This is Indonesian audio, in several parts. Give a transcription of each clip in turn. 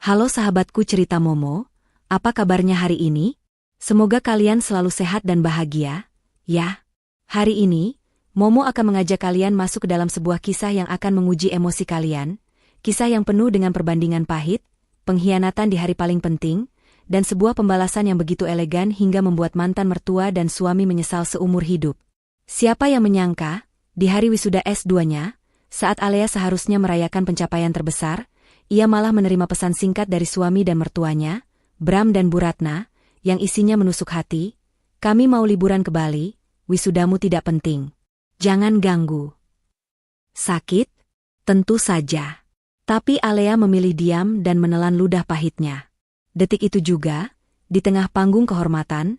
Halo sahabatku cerita Momo, apa kabarnya hari ini? Semoga kalian selalu sehat dan bahagia, ya. Hari ini, Momo akan mengajak kalian masuk ke dalam sebuah kisah yang akan menguji emosi kalian, kisah yang penuh dengan perbandingan pahit, pengkhianatan di hari paling penting, dan sebuah pembalasan yang begitu elegan hingga membuat mantan mertua dan suami menyesal seumur hidup. Siapa yang menyangka, di hari wisuda S2-nya, saat Alea seharusnya merayakan pencapaian terbesar, ia malah menerima pesan singkat dari suami dan mertuanya, Bram dan Bu Ratna, yang isinya menusuk hati, "Kami mau liburan ke Bali, wisudamu tidak penting. Jangan ganggu." Sakit? Tentu saja. Tapi Alea memilih diam dan menelan ludah pahitnya. Detik itu juga, di tengah panggung kehormatan,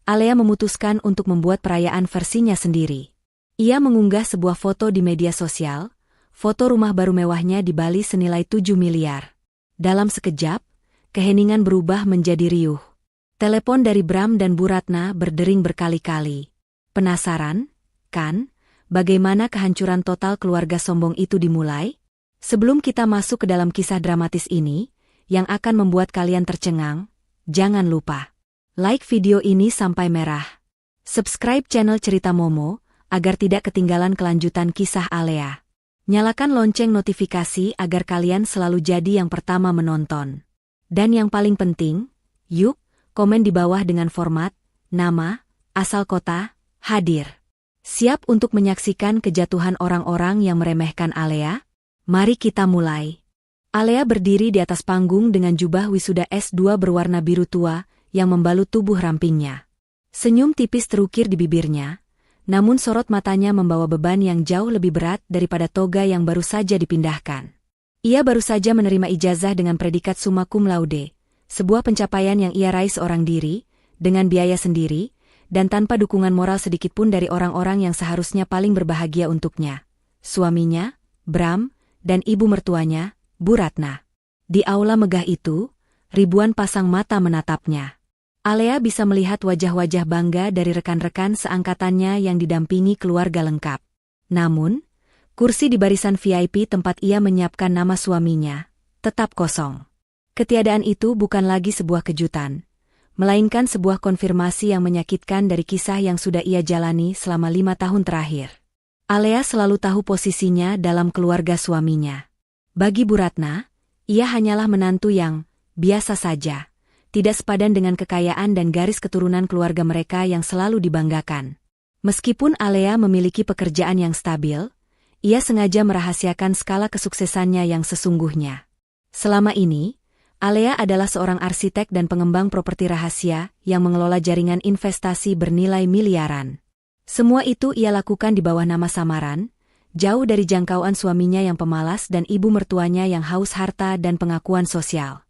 Alea memutuskan untuk membuat perayaan versinya sendiri. Ia mengunggah sebuah foto di media sosial, foto rumah baru mewahnya di Bali senilai 7 miliar. Dalam sekejap, keheningan berubah menjadi riuh. Telepon dari Bram dan Bu Ratna berdering berkali-kali. Penasaran, kan, bagaimana kehancuran total keluarga sombong itu dimulai? Sebelum kita masuk ke dalam kisah dramatis ini, yang akan membuat kalian tercengang, jangan lupa like video ini sampai merah. Subscribe channel Cerita Momo, agar tidak ketinggalan kelanjutan kisah Alea. Nyalakan lonceng notifikasi agar kalian selalu jadi yang pertama menonton. Dan yang paling penting, yuk, komen di bawah dengan format, nama, asal kota, hadir. Siap untuk menyaksikan kejatuhan orang-orang yang meremehkan Alea? Mari kita mulai. Alea berdiri di atas panggung dengan jubah wisuda S2 berwarna biru tua yang membalut tubuh rampingnya. Senyum tipis terukir di bibirnya, namun sorot matanya membawa beban yang jauh lebih berat daripada toga yang baru saja dipindahkan. Ia baru saja menerima ijazah dengan predikat summa cum laude, sebuah pencapaian yang ia raih seorang diri, dengan biaya sendiri, dan tanpa dukungan moral sedikitpun dari orang-orang yang seharusnya paling berbahagia untuknya. Suaminya, Bram, dan ibu mertuanya, Bu Ratna. Di aula megah itu, ribuan pasang mata menatapnya. Alea bisa melihat wajah-wajah bangga dari rekan-rekan seangkatannya yang didampingi keluarga lengkap. Namun, kursi di barisan VIP tempat ia menyiapkan nama suaminya, tetap kosong. Ketiadaan itu bukan lagi sebuah kejutan, melainkan sebuah konfirmasi yang menyakitkan dari kisah yang sudah ia jalani selama 5 tahun terakhir. Alea selalu tahu posisinya dalam keluarga suaminya. Bagi Bu Ratna, ia hanyalah menantu yang biasa saja, tidak sepadan dengan kekayaan dan garis keturunan keluarga mereka yang selalu dibanggakan. Meskipun Alea memiliki pekerjaan yang stabil, ia sengaja merahasiakan skala kesuksesannya yang sesungguhnya. Selama ini, Alea adalah seorang arsitek dan pengembang properti rahasia yang mengelola jaringan investasi bernilai miliaran. Semua itu ia lakukan di bawah nama samaran, jauh dari jangkauan suaminya yang pemalas dan ibu mertuanya yang haus harta dan pengakuan sosial.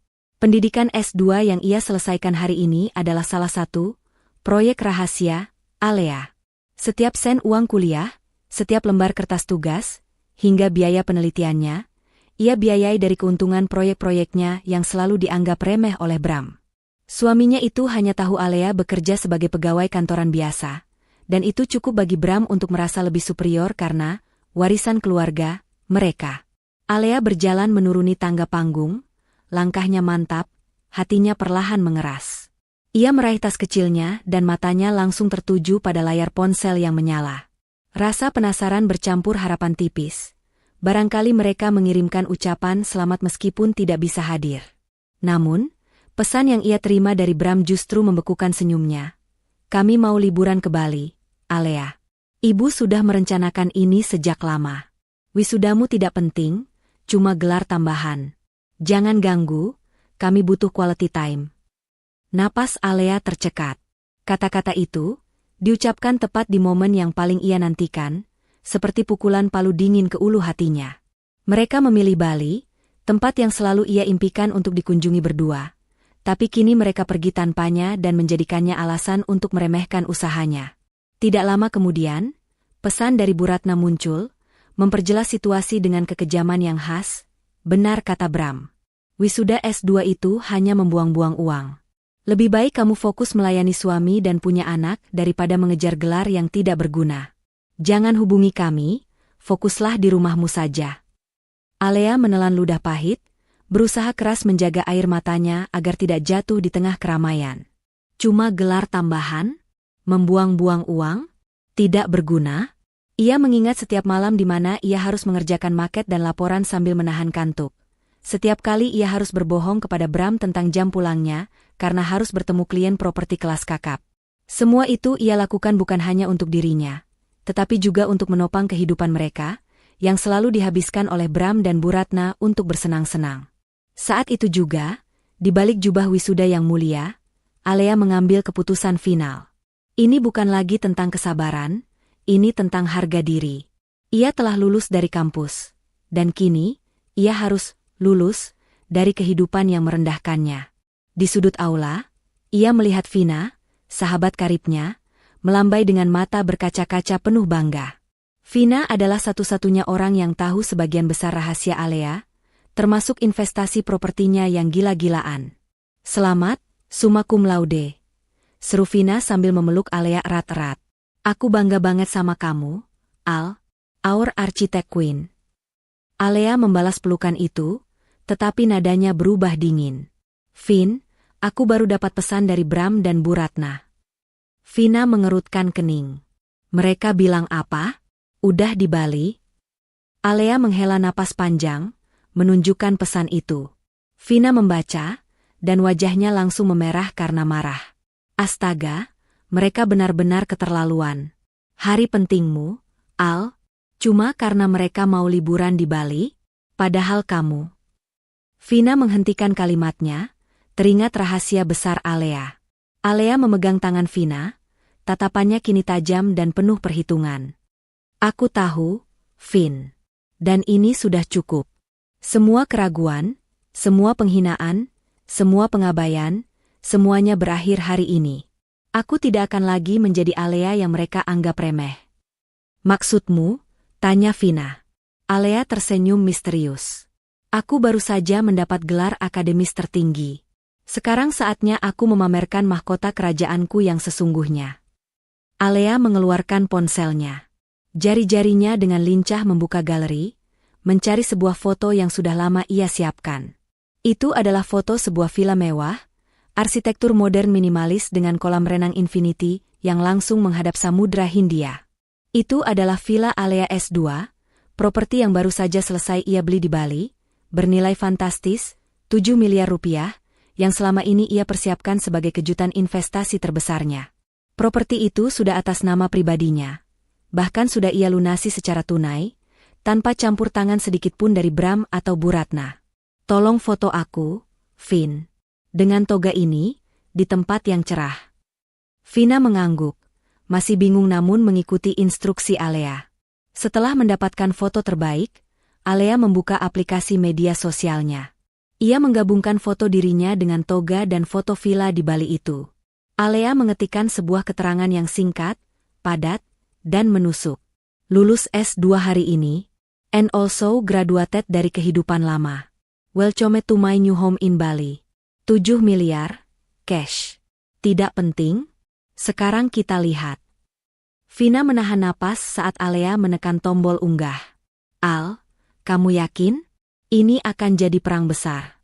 Pendidikan S2 yang ia selesaikan hari ini adalah salah satu proyek rahasia Alea. Setiap sen uang kuliah, setiap lembar kertas tugas, hingga biaya penelitiannya, ia biayai dari keuntungan proyek-proyeknya yang selalu dianggap remeh oleh Bram. Suaminya itu hanya tahu Alea bekerja sebagai pegawai kantoran biasa, dan itu cukup bagi Bram untuk merasa lebih superior karena warisan keluarga mereka. Alea berjalan menuruni tangga panggung, langkahnya mantap, hatinya perlahan mengeras. Ia meraih tas kecilnya dan matanya langsung tertuju pada layar ponsel yang menyala. Rasa penasaran bercampur harapan tipis. Barangkali mereka mengirimkan ucapan selamat meskipun tidak bisa hadir. Namun, pesan yang ia terima dari Bram justru membekukan senyumnya. "Kami mau liburan ke Bali, Alea. Ibu sudah merencanakan ini sejak lama. Wisudamu tidak penting, cuma gelar tambahan. Jangan ganggu, kami butuh quality time." Napas Alea tercekat. Kata-kata itu diucapkan tepat di momen yang paling ia nantikan, seperti pukulan palu dingin ke ulu hatinya. Mereka memilih Bali, tempat yang selalu ia impikan untuk dikunjungi berdua, tapi kini mereka pergi tanpanya dan menjadikannya alasan untuk meremehkan usahanya. Tidak lama kemudian, pesan dari Bu Ratna muncul, memperjelas situasi dengan kekejaman yang khas. "Benar kata Bram. Wisuda S2 itu hanya membuang-buang uang. Lebih baik kamu fokus melayani suami dan punya anak daripada mengejar gelar yang tidak berguna. Jangan hubungi kami, fokuslah di rumahmu saja." Alea menelan ludah pahit, berusaha keras menjaga air matanya agar tidak jatuh di tengah keramaian. Cuma gelar tambahan? Membuang-buang uang? Tidak berguna? Ia mengingat setiap malam di mana ia harus mengerjakan maket dan laporan sambil menahan kantuk. Setiap kali ia harus berbohong kepada Bram tentang jam pulangnya, karena harus bertemu klien properti kelas kakap. Semua itu ia lakukan bukan hanya untuk dirinya, tetapi juga untuk menopang kehidupan mereka, yang selalu dihabiskan oleh Bram dan Bu Ratna untuk bersenang-senang. Saat itu juga, di balik jubah wisuda yang mulia, Alea mengambil keputusan final. Ini bukan lagi tentang kesabaran, ini tentang harga diri. Ia telah lulus dari kampus, dan kini, ia harus lulus dari kehidupan yang merendahkannya. Di sudut aula, ia melihat Vina, sahabat karibnya, melambai dengan mata berkaca-kaca penuh bangga. Vina adalah satu-satunya orang yang tahu sebagian besar rahasia Alea, termasuk investasi propertinya yang gila-gilaan. Selamat, summa cum laude, seru Vina sambil memeluk Alea erat-erat. Aku bangga banget sama kamu, Al, our architect queen. Alea membalas pelukan itu, tetapi nadanya berubah dingin. Vin, aku baru dapat pesan dari Bram dan Bu Ratna. Vina mengerutkan kening. Mereka bilang apa? Udah di Bali? Alea menghela napas panjang, menunjukkan pesan itu. Vina membaca, dan wajahnya langsung memerah karena marah. Astaga, mereka benar-benar keterlaluan. Hari pentingmu, Al, cuma karena mereka mau liburan di Bali? Padahal kamu. Vina menghentikan kalimatnya, teringat rahasia besar Alea. Alea memegang tangan Vina, tatapannya kini tajam dan penuh perhitungan. Aku tahu, Vin. Dan ini sudah cukup. Semua keraguan, semua penghinaan, semua pengabaian, semuanya berakhir hari ini. Aku tidak akan lagi menjadi Alea yang mereka anggap remeh. Maksudmu? Tanya Vina. Alea tersenyum misterius. Aku baru saja mendapat gelar akademis tertinggi. Sekarang saatnya aku memamerkan mahkota kerajaanku yang sesungguhnya. Alea mengeluarkan ponselnya. Jari-jarinya dengan lincah membuka galeri, mencari sebuah foto yang sudah lama ia siapkan. Itu adalah foto sebuah villa mewah, arsitektur modern minimalis dengan kolam renang infinity yang langsung menghadap Samudra Hindia. Itu adalah villa Alea S2, properti yang baru saja selesai ia beli di Bali, bernilai fantastis, 7 miliar rupiah, yang selama ini ia persiapkan sebagai kejutan investasi terbesarnya. Properti itu sudah atas nama pribadinya. Bahkan sudah ia lunasi secara tunai, tanpa campur tangan sedikit pun dari Bram atau Bu Ratna. Tolong foto aku, Vin. Dengan toga ini, di tempat yang cerah. Vina mengangguk, masih bingung namun mengikuti instruksi Alea. Setelah mendapatkan foto terbaik, Alea membuka aplikasi media sosialnya. Ia menggabungkan foto dirinya dengan toga dan foto villa di Bali itu. Alea mengetikkan sebuah keterangan yang singkat, padat, dan menusuk. Lulus S2 hari ini, and also graduated dari kehidupan lama. Welcome to my new home in Bali. 7 miliar, cash. Tidak penting? Sekarang kita lihat. Vina menahan napas saat Alea menekan tombol unggah. Al, kamu yakin? Ini akan jadi perang besar.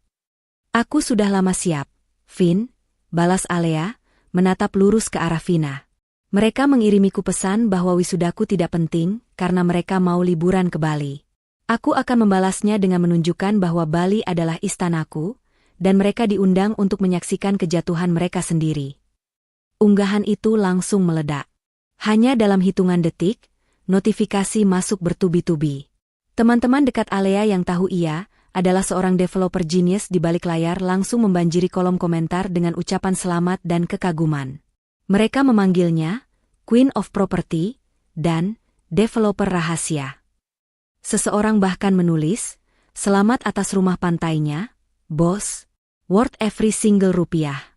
Aku sudah lama siap, Vin, balas Alea, menatap lurus ke arah Vina. Mereka mengirimiku pesan bahwa wisudaku tidak penting karena mereka mau liburan ke Bali. Aku akan membalasnya dengan menunjukkan bahwa Bali adalah istanaku, dan mereka diundang untuk menyaksikan kejatuhan mereka sendiri. Unggahan itu langsung meledak. Hanya dalam hitungan detik, notifikasi masuk bertubi-tubi. Teman-teman dekat Alea yang tahu ia adalah seorang developer genius di balik layar langsung membanjiri kolom komentar dengan ucapan selamat dan kekaguman. Mereka memanggilnya Queen of Property dan developer rahasia. Seseorang bahkan menulis, selamat atas rumah pantainya, bos, worth every single rupiah.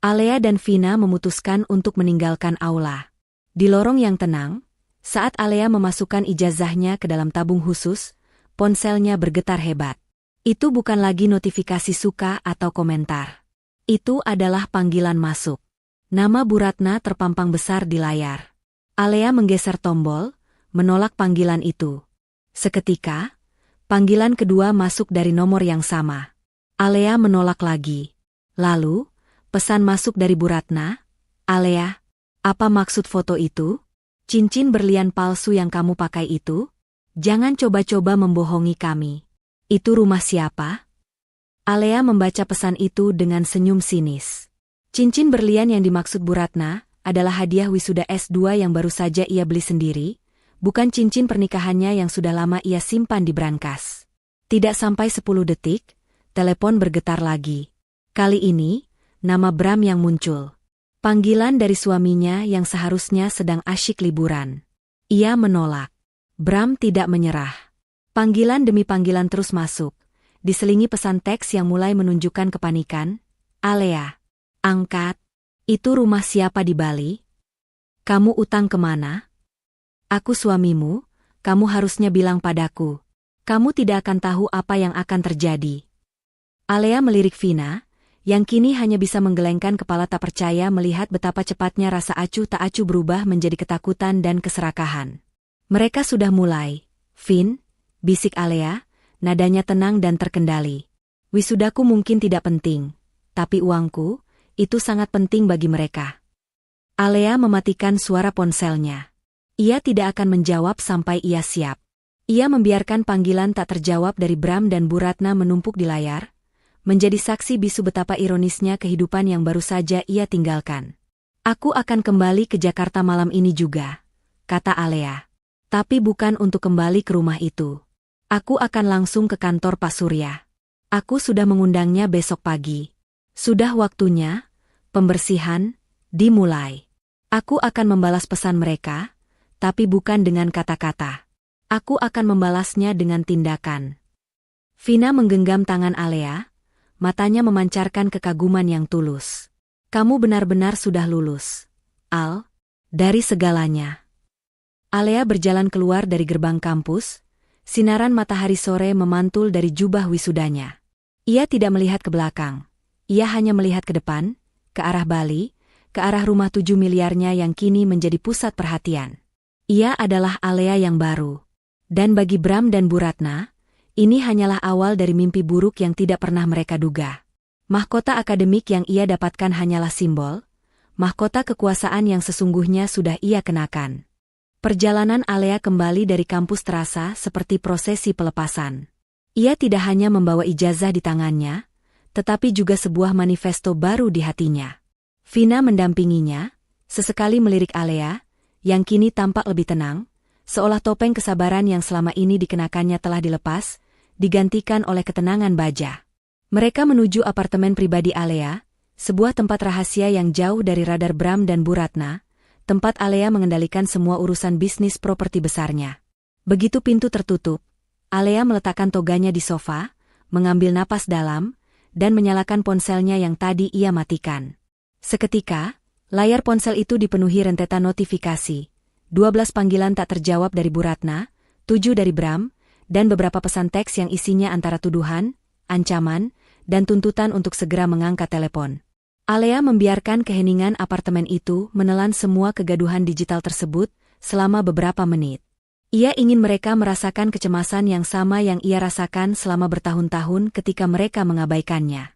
Alea dan Vina memutuskan untuk meninggalkan aula. Di lorong yang tenang, saat Alea memasukkan ijazahnya ke dalam tabung khusus, ponselnya bergetar hebat. Itu bukan lagi notifikasi suka atau komentar. Itu adalah panggilan masuk. Nama Bu Ratna terpampang besar di layar. Alea menggeser tombol, menolak panggilan itu. Seketika, Panggilan kedua masuk dari nomor yang sama. Alea menolak lagi. Lalu, pesan masuk dari Bu Ratna. Alea, apa maksud foto itu? Cincin berlian palsu yang kamu pakai itu? Jangan coba-coba membohongi kami. Itu rumah siapa? Alea membaca pesan itu dengan senyum sinis. Cincin berlian yang dimaksud Bu Ratna adalah hadiah wisuda S2 yang baru saja ia beli sendiri, bukan cincin pernikahannya yang sudah lama ia simpan di brankas. Tidak sampai 10 detik, telepon bergetar lagi. Kali ini, nama Bram yang muncul. Panggilan dari suaminya yang seharusnya sedang asyik liburan. Ia menolak. Bram tidak menyerah. Panggilan demi panggilan terus masuk, diselingi pesan teks yang mulai menunjukkan kepanikan. Alea, angkat. Itu rumah siapa di Bali? Kamu utang kemana? Aku suamimu, kamu harusnya bilang padaku. Kamu tidak akan tahu apa yang akan terjadi. Alea melirik Vina, yang kini hanya bisa menggelengkan kepala tak percaya melihat betapa cepatnya rasa acuh tak acuh berubah menjadi ketakutan dan keserakahan. Mereka sudah mulai. Vin, bisik Alea, nadanya tenang dan terkendali. Wisudaku mungkin tidak penting, tapi uangku, itu sangat penting bagi mereka. Alea mematikan suara ponselnya. Ia tidak akan menjawab sampai ia siap. Ia membiarkan panggilan tak terjawab dari Bram dan Bu Ratna menumpuk di layar, menjadi saksi bisu betapa ironisnya kehidupan yang baru saja ia tinggalkan. Aku akan kembali ke Jakarta malam ini juga, kata Alea. Tapi bukan untuk kembali ke rumah itu. Aku akan langsung ke kantor Pak Surya. Aku sudah mengundangnya besok pagi. Sudah waktunya, pembersihan, dimulai. Aku akan membalas pesan mereka, tapi bukan dengan kata-kata. Aku akan membalasnya dengan tindakan. Vina menggenggam tangan Alea, matanya memancarkan kekaguman yang tulus. Kamu benar-benar sudah lulus, Al, dari segalanya. Alea berjalan keluar dari gerbang kampus, sinaran matahari sore memantul dari jubah wisudanya. Ia tidak melihat ke belakang, ia hanya melihat ke depan, ke arah Bali, ke arah rumah 7 miliarnya yang kini menjadi pusat perhatian. Ia adalah Alea yang baru. Dan bagi Bram dan Bu Ratna, ini hanyalah awal dari mimpi buruk yang tidak pernah mereka duga. Mahkota akademik yang ia dapatkan hanyalah simbol, mahkota kekuasaan yang sesungguhnya sudah ia kenakan. Perjalanan Alea kembali dari kampus terasa seperti prosesi pelepasan. Ia tidak hanya membawa ijazah di tangannya, tetapi juga sebuah manifesto baru di hatinya. Vina mendampinginya, sesekali melirik Alea, yang kini tampak lebih tenang, seolah topeng kesabaran yang selama ini dikenakannya telah dilepas, digantikan oleh ketenangan baja. Mereka menuju apartemen pribadi Alea, sebuah tempat rahasia yang jauh dari radar Bram dan Bu Ratna, tempat Alea mengendalikan semua urusan bisnis properti besarnya. Begitu pintu tertutup, Alea meletakkan toganya di sofa, mengambil napas dalam, dan menyalakan ponselnya yang tadi ia matikan. Seketika, layar ponsel itu dipenuhi rentetan notifikasi. 12 panggilan tak terjawab dari Bu Ratna, 7 dari Bram, dan beberapa pesan teks yang isinya antara tuduhan, ancaman, dan tuntutan untuk segera mengangkat telepon. Alea membiarkan keheningan apartemen itu menelan semua kegaduhan digital tersebut selama beberapa menit. Ia ingin mereka merasakan kecemasan yang sama yang ia rasakan selama bertahun-tahun ketika mereka mengabaikannya.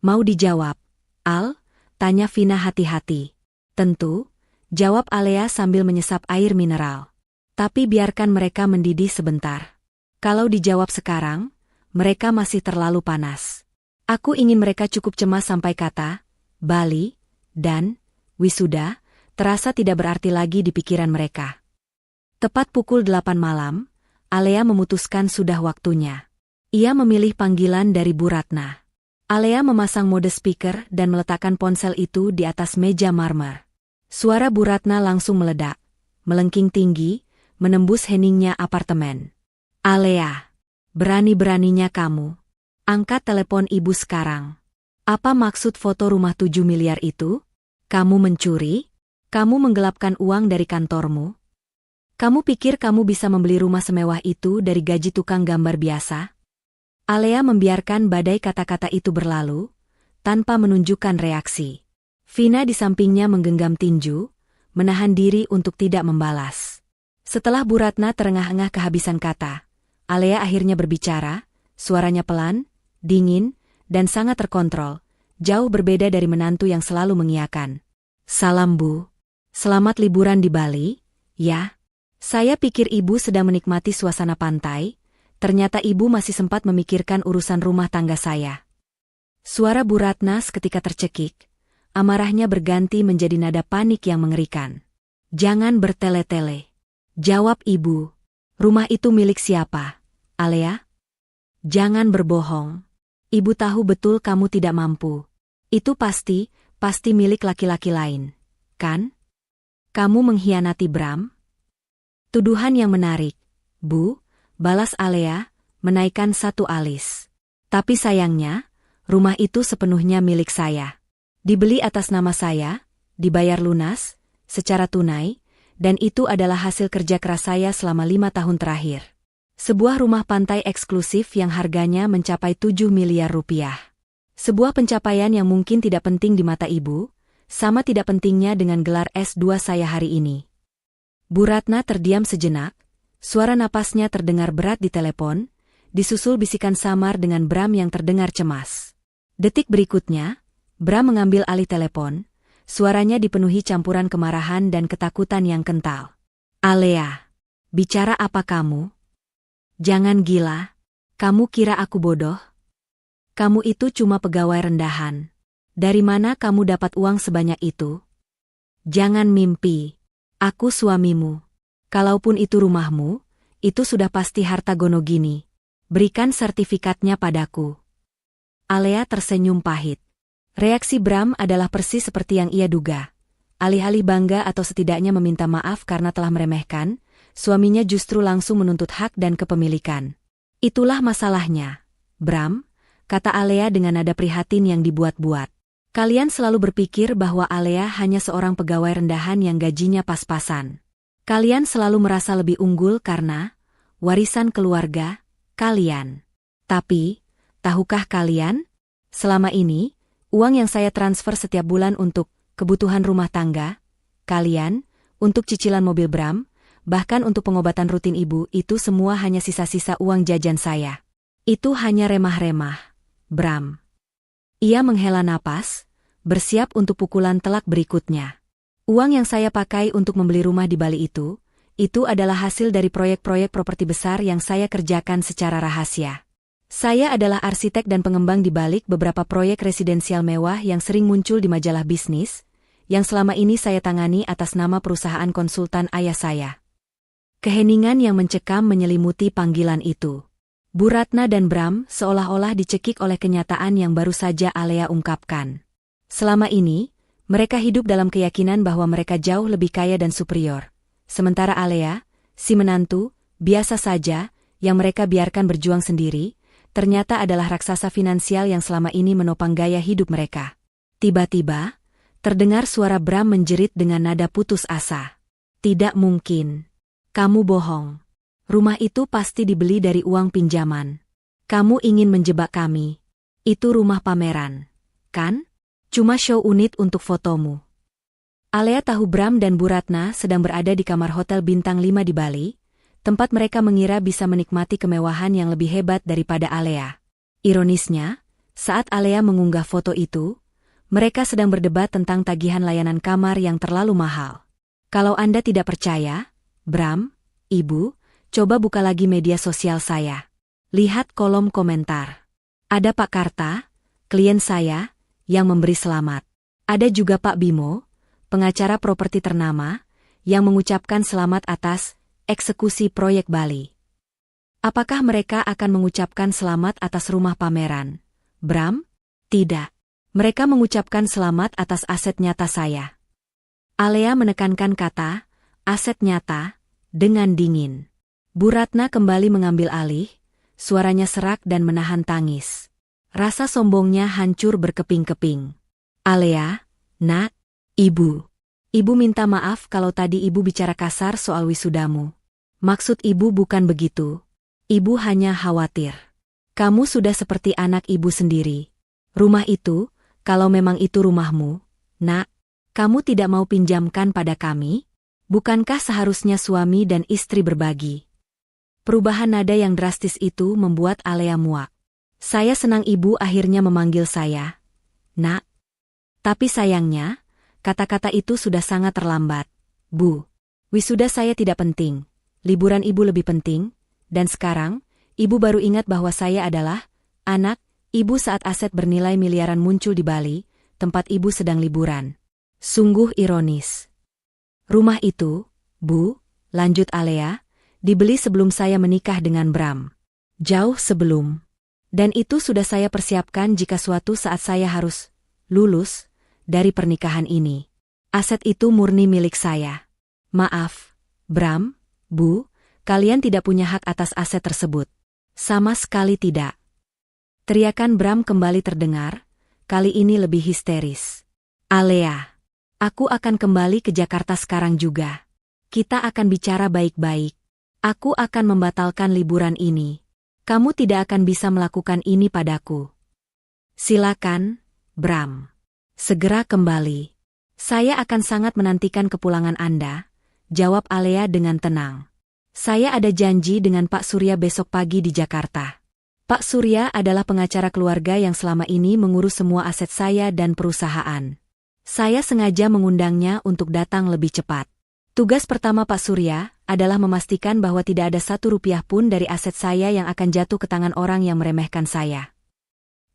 Mau dijawab, Al? Tanya Vina hati-hati. Tentu. Jawab Alea sambil menyesap air mineral. Tapi biarkan mereka mendidih sebentar. Kalau dijawab sekarang, mereka masih terlalu panas. Aku ingin mereka cukup cemas sampai kata, Bali, dan wisuda, terasa tidak berarti lagi di pikiran mereka. Tepat pukul 8 malam, Alea memutuskan sudah waktunya. Ia memilih panggilan dari Bu Ratna. Alea memasang mode speaker dan meletakkan ponsel itu di atas meja marmer. Suara Bu Ratna langsung meledak, melengking tinggi, menembus heningnya apartemen. Alea, berani-beraninya kamu. Angkat telepon ibu sekarang. Apa maksud foto rumah 7 miliar itu? Kamu mencuri? Kamu menggelapkan uang dari kantormu? Kamu pikir kamu bisa membeli rumah semewah itu dari gaji tukang gambar biasa? Alea membiarkan badai kata-kata itu berlalu, tanpa menunjukkan reaksi. Vina di sampingnya menggenggam tinju, menahan diri untuk tidak membalas. Setelah Bu Ratna terengah-engah kehabisan kata, Alea akhirnya berbicara, suaranya pelan, dingin, dan sangat terkontrol, jauh berbeda dari menantu yang selalu mengiyakan. Salam Bu. Selamat liburan di Bali, ya. Saya pikir Ibu sedang menikmati suasana pantai, ternyata Ibu masih sempat memikirkan urusan rumah tangga saya. Suara Bu Ratna seketika tercekik, amarahnya berganti menjadi nada panik yang mengerikan. Jangan bertele-tele. Jawab Ibu. Rumah itu milik siapa, Alea? Jangan berbohong. Ibu tahu betul kamu tidak mampu. Itu pasti milik laki-laki lain, kan? Kamu mengkhianati Bram? Tuduhan yang menarik, Bu, balas Alea, menaikkan satu alis. Tapi sayangnya, rumah itu sepenuhnya milik saya. Dibeli atas nama saya, dibayar lunas, secara tunai, dan itu adalah hasil kerja keras saya selama 5 tahun terakhir. Sebuah rumah pantai eksklusif yang harganya mencapai 7 miliar rupiah. Sebuah pencapaian yang mungkin tidak penting di mata Ibu, sama tidak pentingnya dengan gelar S2 saya hari ini. Bu Ratna terdiam sejenak, suara napasnya terdengar berat di telepon, disusul bisikan samar dengan Bram yang terdengar cemas. Detik berikutnya, Bram mengambil alih telepon, suaranya dipenuhi campuran kemarahan dan ketakutan yang kental. Alea, bicara apa kamu? Jangan gila. Kamu kira aku bodoh? Kamu itu cuma pegawai rendahan. Dari mana kamu dapat uang sebanyak itu? Jangan mimpi. Aku suamimu. Kalaupun itu rumahmu, itu sudah pasti harta Gonogini. Berikan sertifikatnya padaku. Alea tersenyum pahit. Reaksi Bram adalah persis seperti yang ia duga. Alih-alih bangga atau setidaknya meminta maaf karena telah meremehkan, suaminya justru langsung menuntut hak dan kepemilikan. Itulah masalahnya, Bram, kata Alea dengan nada prihatin yang dibuat-buat. Kalian selalu berpikir bahwa Alea hanya seorang pegawai rendahan yang gajinya pas-pasan. Kalian selalu merasa lebih unggul karena warisan keluarga kalian. Tapi, tahukah kalian? Selama ini, uang yang saya transfer setiap bulan untuk kebutuhan rumah tangga, kalian, untuk cicilan mobil Bram, bahkan untuk pengobatan rutin Ibu, itu semua hanya sisa-sisa uang jajan saya. Itu hanya remah-remah, Bram. Ia menghela napas, bersiap untuk pukulan telak berikutnya. Uang yang saya pakai untuk membeli rumah di Bali itu adalah hasil dari proyek-proyek properti besar yang saya kerjakan secara rahasia. Saya adalah arsitek dan pengembang di balik beberapa proyek residensial mewah yang sering muncul di majalah bisnis, yang selama ini saya tangani atas nama perusahaan konsultan ayah saya. Keheningan yang mencekam menyelimuti panggilan itu. Bu Ratna dan Bram seolah-olah dicekik oleh kenyataan yang baru saja Alea ungkapkan. Selama ini, mereka hidup dalam keyakinan bahwa mereka jauh lebih kaya dan superior. Sementara Alea, si menantu, biasa saja, yang mereka biarkan berjuang sendiri, ternyata adalah raksasa finansial yang selama ini menopang gaya hidup mereka. Tiba-tiba, terdengar suara Bram menjerit dengan nada putus asa. Tidak mungkin. Kamu bohong. Rumah itu pasti dibeli dari uang pinjaman. Kamu ingin menjebak kami. Itu rumah pameran, kan? Cuma show unit untuk fotomu. Alea tahu Bram dan Bu Ratna sedang berada di kamar hotel bintang 5 di Bali, tempat mereka mengira bisa menikmati kemewahan yang lebih hebat daripada Alea. Ironisnya, saat Alea mengunggah foto itu, mereka sedang berdebat tentang tagihan layanan kamar yang terlalu mahal. Kalau Anda tidak percaya, Bram, Ibu, coba buka lagi media sosial saya. Lihat kolom komentar. Ada Pak Karta, klien saya, yang memberi selamat. Ada juga Pak Bimo, pengacara properti ternama, yang mengucapkan selamat atas eksekusi proyek Bali. Apakah mereka akan mengucapkan selamat atas rumah pameran? Bram? Tidak. Mereka mengucapkan selamat atas aset nyata saya. Alea menekankan kata, aset nyata, dengan dingin. Bu Ratna kembali mengambil alih, suaranya serak dan menahan tangis. Rasa sombongnya hancur berkeping-keping. Alea, Nak, Ibu. Ibu minta maaf kalau tadi Ibu bicara kasar soal wisudamu. Maksud Ibu bukan begitu. Ibu hanya khawatir. Kamu sudah seperti anak Ibu sendiri. Rumah itu, kalau memang itu rumahmu, Nak, kamu tidak mau pinjamkan pada kami? Bukankah seharusnya suami dan istri berbagi? Perubahan nada yang drastis itu membuat Alea muak. Saya senang ibu akhirnya memanggil saya, Nak. Tapi sayangnya, kata-kata itu sudah sangat terlambat. Bu, wisuda saya tidak penting, liburan ibu lebih penting, dan sekarang, ibu baru ingat bahwa saya adalah anak ibu saat aset bernilai miliaran muncul di Bali, tempat ibu sedang liburan. Sungguh ironis. Rumah itu, Bu, lanjut Alea, dibeli sebelum saya menikah dengan Bram. Jauh sebelum. Dan itu sudah saya persiapkan jika suatu saat saya harus lulus dari pernikahan ini. Aset itu murni milik saya. Maaf, Bram, Bu, kalian tidak punya hak atas aset tersebut. Sama sekali tidak. Teriakan Bram kembali terdengar, kali ini lebih histeris. Alea, aku akan kembali ke Jakarta sekarang juga. Kita akan bicara baik-baik. Aku akan membatalkan liburan ini. Kamu tidak akan bisa melakukan ini padaku. Silakan, Bram. Segera kembali. Saya akan sangat menantikan kepulangan Anda, jawab Alea dengan tenang. Saya ada janji dengan Pak Surya besok pagi di Jakarta. Pak Surya adalah pengacara keluarga yang selama ini mengurus semua aset saya dan perusahaan. Saya sengaja mengundangnya untuk datang lebih cepat. Tugas pertama Pak Surya adalah memastikan bahwa tidak ada Rp1 pun dari aset saya yang akan jatuh ke tangan orang yang meremehkan saya.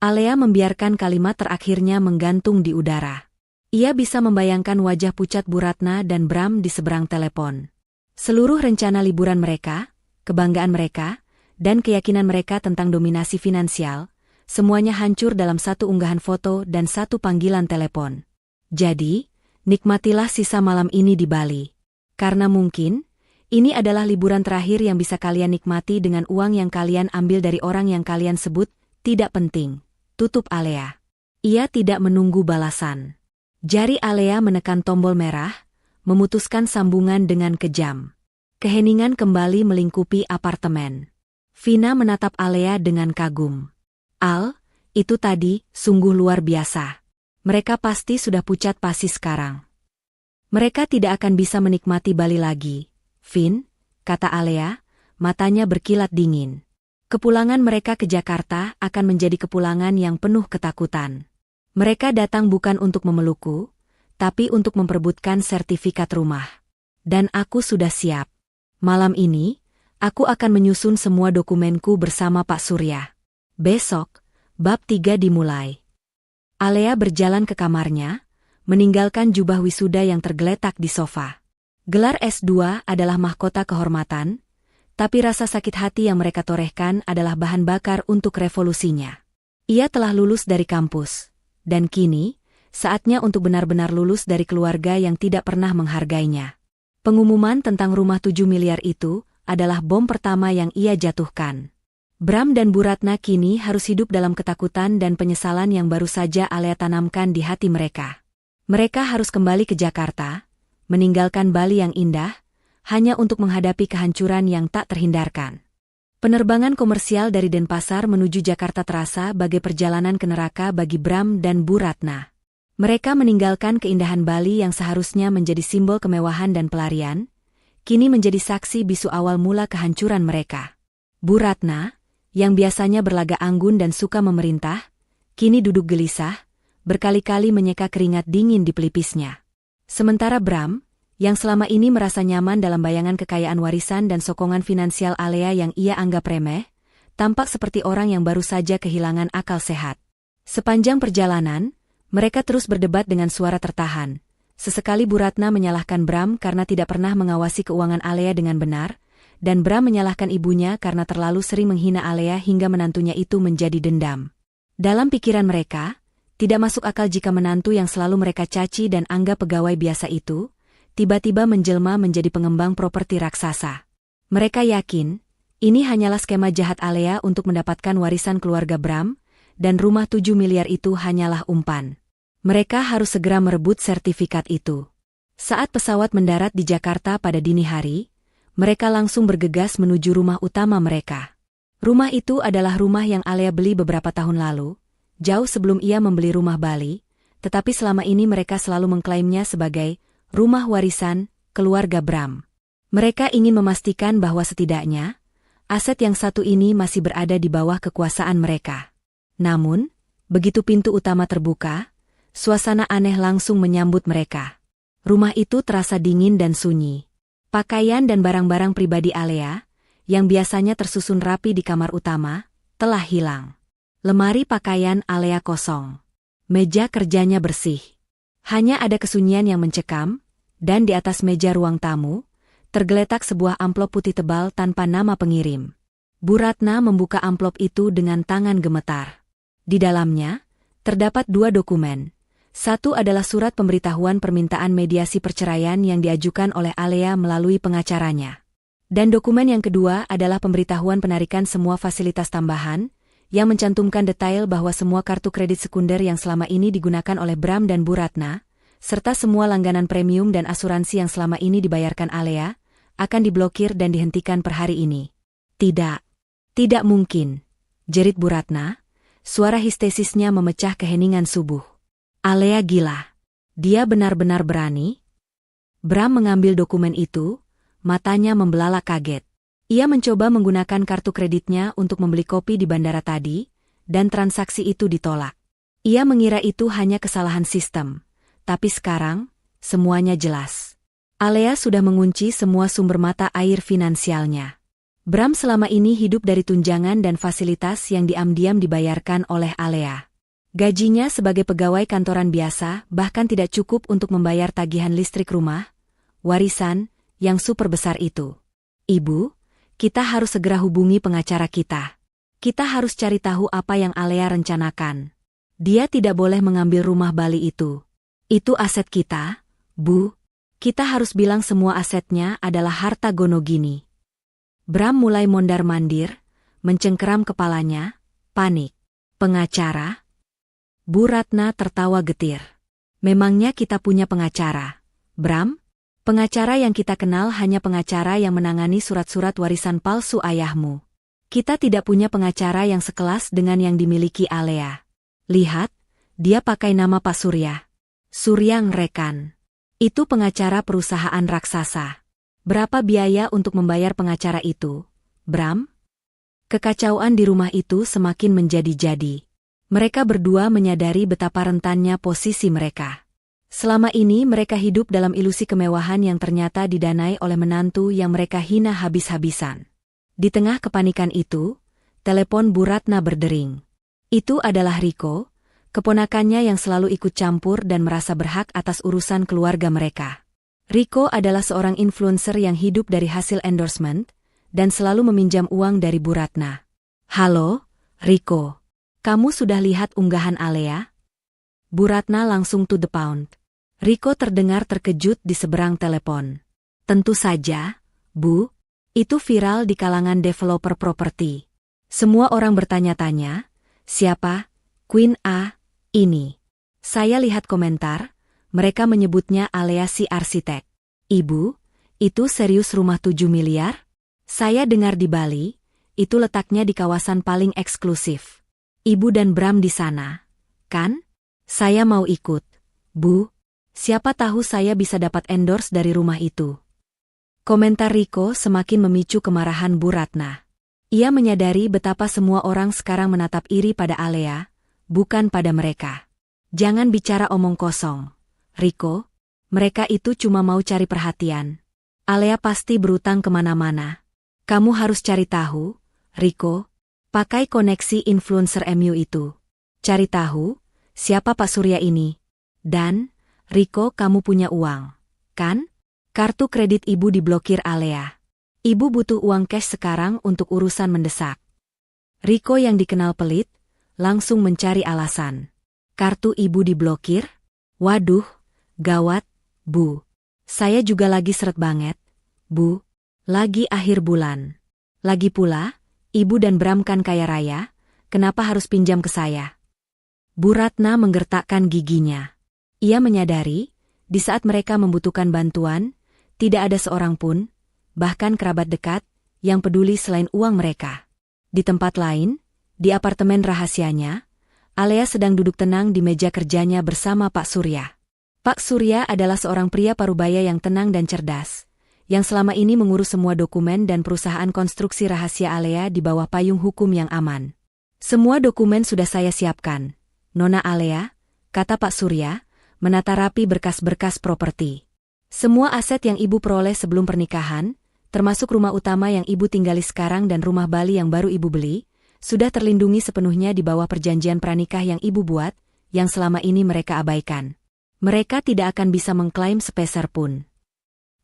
Alea membiarkan kalimat terakhirnya menggantung di udara. Ia bisa membayangkan wajah pucat Bu Ratna dan Bram di seberang telepon. Seluruh rencana liburan mereka, kebanggaan mereka, dan keyakinan mereka tentang dominasi finansial, semuanya hancur dalam satu unggahan foto dan satu panggilan telepon. Jadi, nikmatilah sisa malam ini di Bali. Karena mungkin, ini adalah liburan terakhir yang bisa kalian nikmati dengan uang yang kalian ambil dari orang yang kalian sebut tidak penting. Tutup Alea. Ia tidak menunggu balasan. Jari Alea menekan tombol merah, memutuskan sambungan dengan kejam. Keheningan kembali melingkupi apartemen. Vina menatap Alea dengan kagum. Al, itu tadi sungguh luar biasa. Mereka pasti sudah pucat pasi sekarang. Mereka tidak akan bisa menikmati Bali lagi. Vin, kata Alea, matanya berkilat dingin. Kepulangan mereka ke Jakarta akan menjadi kepulangan yang penuh ketakutan. Mereka datang bukan untuk memelukku, tapi untuk memperebutkan sertifikat rumah. Dan aku sudah siap. Malam ini, aku akan menyusun semua dokumenku bersama Pak Surya. Besok, bab 3 dimulai. Alea berjalan ke kamarnya, meninggalkan jubah wisuda yang tergeletak di sofa. Gelar S2 adalah mahkota kehormatan, tapi rasa sakit hati yang mereka torehkan adalah bahan bakar untuk revolusinya. Ia telah lulus dari kampus, dan kini, saatnya untuk benar-benar lulus dari keluarga yang tidak pernah menghargainya. Pengumuman tentang rumah 7 miliar itu adalah bom pertama yang ia jatuhkan. Bram dan Bu Ratna kini harus hidup dalam ketakutan dan penyesalan yang baru saja Alea tanamkan di hati mereka. Mereka harus kembali ke Jakarta, meninggalkan Bali yang indah, hanya untuk menghadapi kehancuran yang tak terhindarkan. Penerbangan komersial dari Denpasar menuju Jakarta terasa bagai perjalanan ke neraka bagi Bram dan Bu Ratna. Mereka meninggalkan keindahan Bali yang seharusnya menjadi simbol kemewahan dan pelarian, kini menjadi saksi bisu awal mula kehancuran mereka. Bu Ratna, yang biasanya berlaga anggun dan suka memerintah, kini duduk gelisah, berkali-kali menyeka keringat dingin di pelipisnya. Sementara Bram, yang selama ini merasa nyaman dalam bayangan kekayaan warisan dan sokongan finansial Alea yang ia anggap remeh, tampak seperti orang yang baru saja kehilangan akal sehat. Sepanjang perjalanan, mereka terus berdebat dengan suara tertahan. Sesekali Bu Ratna menyalahkan Bram karena tidak pernah mengawasi keuangan Alea dengan benar, dan Bram menyalahkan ibunya karena terlalu sering menghina Alea hingga menantunya itu menjadi dendam. Dalam pikiran mereka, tidak masuk akal jika menantu yang selalu mereka caci dan anggap pegawai biasa itu, tiba-tiba menjelma menjadi pengembang properti raksasa. Mereka yakin, ini hanyalah skema jahat Alea untuk mendapatkan warisan keluarga Bram, dan rumah 7 miliar itu hanyalah umpan. Mereka harus segera merebut sertifikat itu. Saat pesawat mendarat di Jakarta pada dini hari, mereka langsung bergegas menuju rumah utama mereka. Rumah itu adalah rumah yang Alea beli beberapa tahun lalu, jauh sebelum ia membeli rumah Bali, tetapi selama ini mereka selalu mengklaimnya sebagai rumah warisan keluarga Bram. Mereka ingin memastikan bahwa setidaknya, Aset yang satu ini masih berada di bawah kekuasaan mereka. Namun, begitu pintu utama terbuka, suasana aneh langsung menyambut mereka. Rumah itu terasa dingin dan sunyi. Pakaian dan barang-barang pribadi Alea, yang biasanya tersusun rapi di kamar utama, telah hilang. Lemari pakaian Alea kosong. Meja kerjanya bersih. Hanya ada kesunyian yang mencekam, dan di atas meja ruang tamu, tergeletak sebuah amplop putih tebal tanpa nama pengirim. Bu Ratna membuka amplop itu dengan tangan gemetar. Di dalamnya, terdapat 2 dokumen. Satu adalah surat pemberitahuan permintaan mediasi perceraian yang diajukan oleh Alea melalui pengacaranya. Dan dokumen yang kedua adalah pemberitahuan penarikan semua fasilitas tambahan, yang mencantumkan detail bahwa semua kartu kredit sekunder yang selama ini digunakan oleh Bram dan Bu Ratna, serta semua langganan premium dan asuransi yang selama ini dibayarkan Alea, akan diblokir dan dihentikan per hari ini. Tidak mungkin, jerit Bu Ratna, suara histesisnya memecah keheningan subuh. Alea gila. Dia benar-benar berani? Bram mengambil dokumen itu, matanya membelalak kaget. Ia mencoba menggunakan kartu kreditnya untuk membeli kopi di bandara tadi, dan transaksi itu ditolak. Ia mengira itu hanya kesalahan sistem, tapi sekarang, semuanya jelas. Alea sudah mengunci semua sumber mata air finansialnya. Bram selama ini hidup dari tunjangan dan fasilitas yang diam-diam dibayarkan oleh Alea. Gajinya sebagai pegawai kantoran biasa bahkan tidak cukup untuk membayar tagihan listrik rumah, warisan, yang super besar itu. Ibu, kita harus segera hubungi pengacara kita. Kita harus cari tahu apa yang Alea rencanakan. Dia tidak boleh mengambil rumah Bali itu. Itu aset kita, Bu. Kita harus bilang semua asetnya adalah harta Gonogini. Bram mulai mondar-mandir, mencengkeram kepalanya, panik. Pengacara? Bu Ratna tertawa getir. Memangnya kita punya pengacara, Bram? Pengacara yang kita kenal hanya pengacara yang menangani surat-surat warisan palsu ayahmu. Kita tidak punya pengacara yang sekelas dengan yang dimiliki Alea. Lihat, dia pakai nama Pak Surya. Surya Ngrekan. Itu pengacara perusahaan raksasa. Berapa biaya untuk membayar pengacara itu, Bram? Kekacauan di rumah itu semakin menjadi-jadi. Mereka berdua menyadari betapa rentannya posisi mereka. Selama ini mereka hidup dalam ilusi kemewahan yang ternyata didanai oleh menantu yang mereka hina habis-habisan. Di tengah kepanikan itu, telepon Bu Ratna berdering. Itu adalah Riko, keponakannya yang selalu ikut campur dan merasa berhak atas urusan keluarga mereka. Riko adalah seorang influencer yang hidup dari hasil endorsement, dan selalu meminjam uang dari Bu Ratna. Halo, Riko. Kamu sudah lihat unggahan Alea? Bu Ratna langsung to the point. Riko terdengar terkejut di seberang telepon. Tentu saja, Bu. Itu viral di kalangan developer properti. Semua orang bertanya-tanya, siapa Queen A ini? Saya lihat komentar, mereka menyebutnya Alea si arsitek. Ibu, itu serius rumah 7 miliar? Saya dengar di Bali, itu letaknya di kawasan paling eksklusif. Ibu dan Bram di sana, kan? Saya mau ikut, Bu. Siapa tahu saya bisa dapat endorse dari rumah itu. Komentar Riko semakin memicu kemarahan Bu Ratna. Ia menyadari betapa semua orang sekarang menatap iri pada Alea, bukan pada mereka. Jangan bicara omong kosong, Riko. Mereka itu cuma mau cari perhatian. Alea pasti berutang kemana-mana. Kamu harus cari tahu, Riko. Pakai koneksi influencer MU itu. Cari tahu, siapa Pak Surya ini. Dan, Riko, kamu punya uang, kan? Kartu kredit ibu diblokir Alea. Ibu butuh uang cash sekarang untuk urusan mendesak. Riko yang dikenal pelit, langsung mencari alasan. Kartu ibu diblokir? Waduh, gawat, Bu. Saya juga lagi seret banget, Bu. Lagi akhir bulan. Lagi pula, ibu dan Bram kan kaya raya, kenapa harus pinjam ke saya? Bu Ratna menggertakkan giginya. Ia menyadari, di saat mereka membutuhkan bantuan, tidak ada seorang pun, bahkan kerabat dekat, yang peduli selain uang mereka. Di tempat lain, di apartemen rahasianya, Alea sedang duduk tenang di meja kerjanya bersama Pak Surya. Pak Surya adalah seorang pria parubaya yang tenang dan cerdas, yang selama ini mengurus semua dokumen dan perusahaan konstruksi rahasia Alea di bawah payung hukum yang aman. Semua dokumen sudah saya siapkan, Nona Alea, kata Pak Surya, menata rapi berkas-berkas properti. Semua aset yang Ibu peroleh sebelum pernikahan, termasuk rumah utama yang Ibu tinggali sekarang dan rumah Bali yang baru Ibu beli, sudah terlindungi sepenuhnya di bawah perjanjian pranikah yang Ibu buat, yang selama ini mereka abaikan. Mereka tidak akan bisa mengklaim sepeser pun.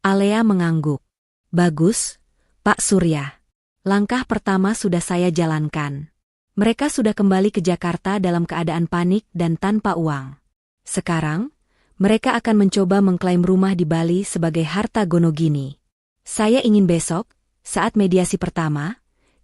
Alea mengangguk. Bagus, Pak Surya. Langkah pertama sudah saya jalankan. Mereka sudah kembali ke Jakarta dalam keadaan panik dan tanpa uang. Sekarang, mereka akan mencoba mengklaim rumah di Bali sebagai harta Gonogini. Saya ingin besok, saat mediasi pertama,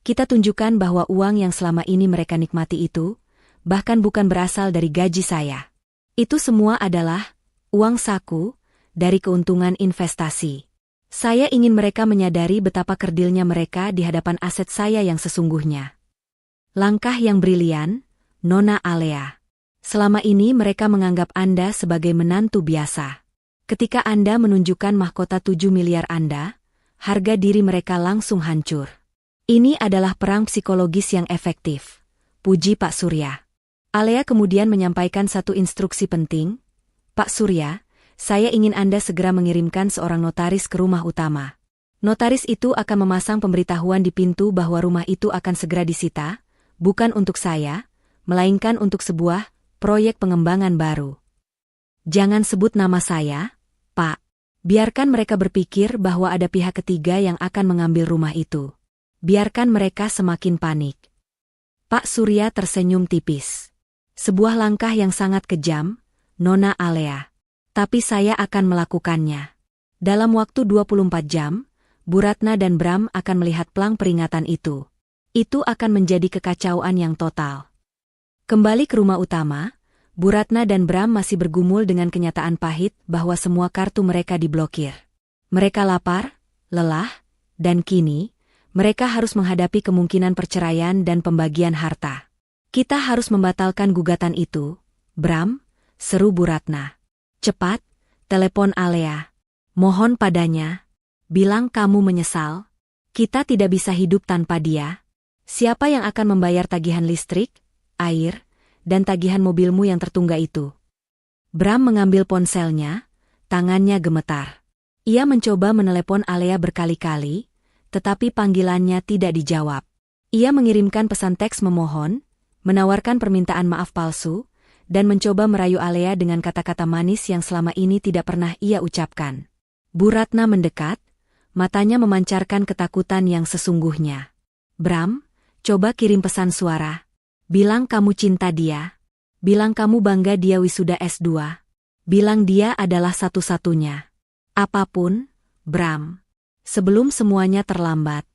kita tunjukkan bahwa uang yang selama ini mereka nikmati itu, bahkan bukan berasal dari gaji saya. Itu semua adalah uang saku dari keuntungan investasi. Saya ingin mereka menyadari betapa kerdilnya mereka di hadapan aset saya yang sesungguhnya. Langkah yang brilian, Nona Alea. Selama ini mereka menganggap Anda sebagai menantu biasa. Ketika Anda menunjukkan mahkota 7 miliar Anda, harga diri mereka langsung hancur. Ini adalah perang psikologis yang efektif, puji Pak Surya. Alea kemudian menyampaikan satu instruksi penting. Pak Surya, saya ingin Anda segera mengirimkan seorang notaris ke rumah utama. Notaris itu akan memasang pemberitahuan di pintu bahwa rumah itu akan segera disita, bukan untuk saya, melainkan untuk sebuah proyek pengembangan baru. Jangan sebut nama saya, Pak. Biarkan mereka berpikir bahwa ada pihak ketiga yang akan mengambil rumah itu. Biarkan mereka semakin panik. Pak Surya tersenyum tipis. Sebuah langkah yang sangat kejam, Nona Alea. Tapi saya akan melakukannya. Dalam waktu 24 jam, Bu Ratna dan Bram akan melihat plang peringatan itu. Itu akan menjadi kekacauan yang total. Kembali ke rumah utama, Bu Ratna dan Bram masih bergumul dengan kenyataan pahit bahwa semua kartu mereka diblokir. Mereka lapar, lelah, dan kini, mereka harus menghadapi kemungkinan perceraian dan pembagian harta. Kita harus membatalkan gugatan itu, Bram, seru Bu Ratna. Cepat, telepon Alea. Mohon padanya. Bilang kamu menyesal. Kita tidak bisa hidup tanpa dia. Siapa yang akan membayar tagihan listrik, air, dan tagihan mobilmu yang tertunggak itu? Bram mengambil ponselnya, tangannya gemetar. Ia mencoba menelepon Alea berkali-kali, tetapi panggilannya tidak dijawab. Ia mengirimkan pesan teks memohon, menawarkan permintaan maaf palsu, dan mencoba merayu Alea dengan kata-kata manis yang selama ini tidak pernah ia ucapkan. Bu Ratna mendekat, matanya memancarkan ketakutan yang sesungguhnya. Bram, coba kirim pesan suara. Bilang kamu cinta dia. Bilang kamu bangga dia wisuda S2. Bilang dia adalah satu-satunya. Apapun, Bram. Sebelum semuanya terlambat.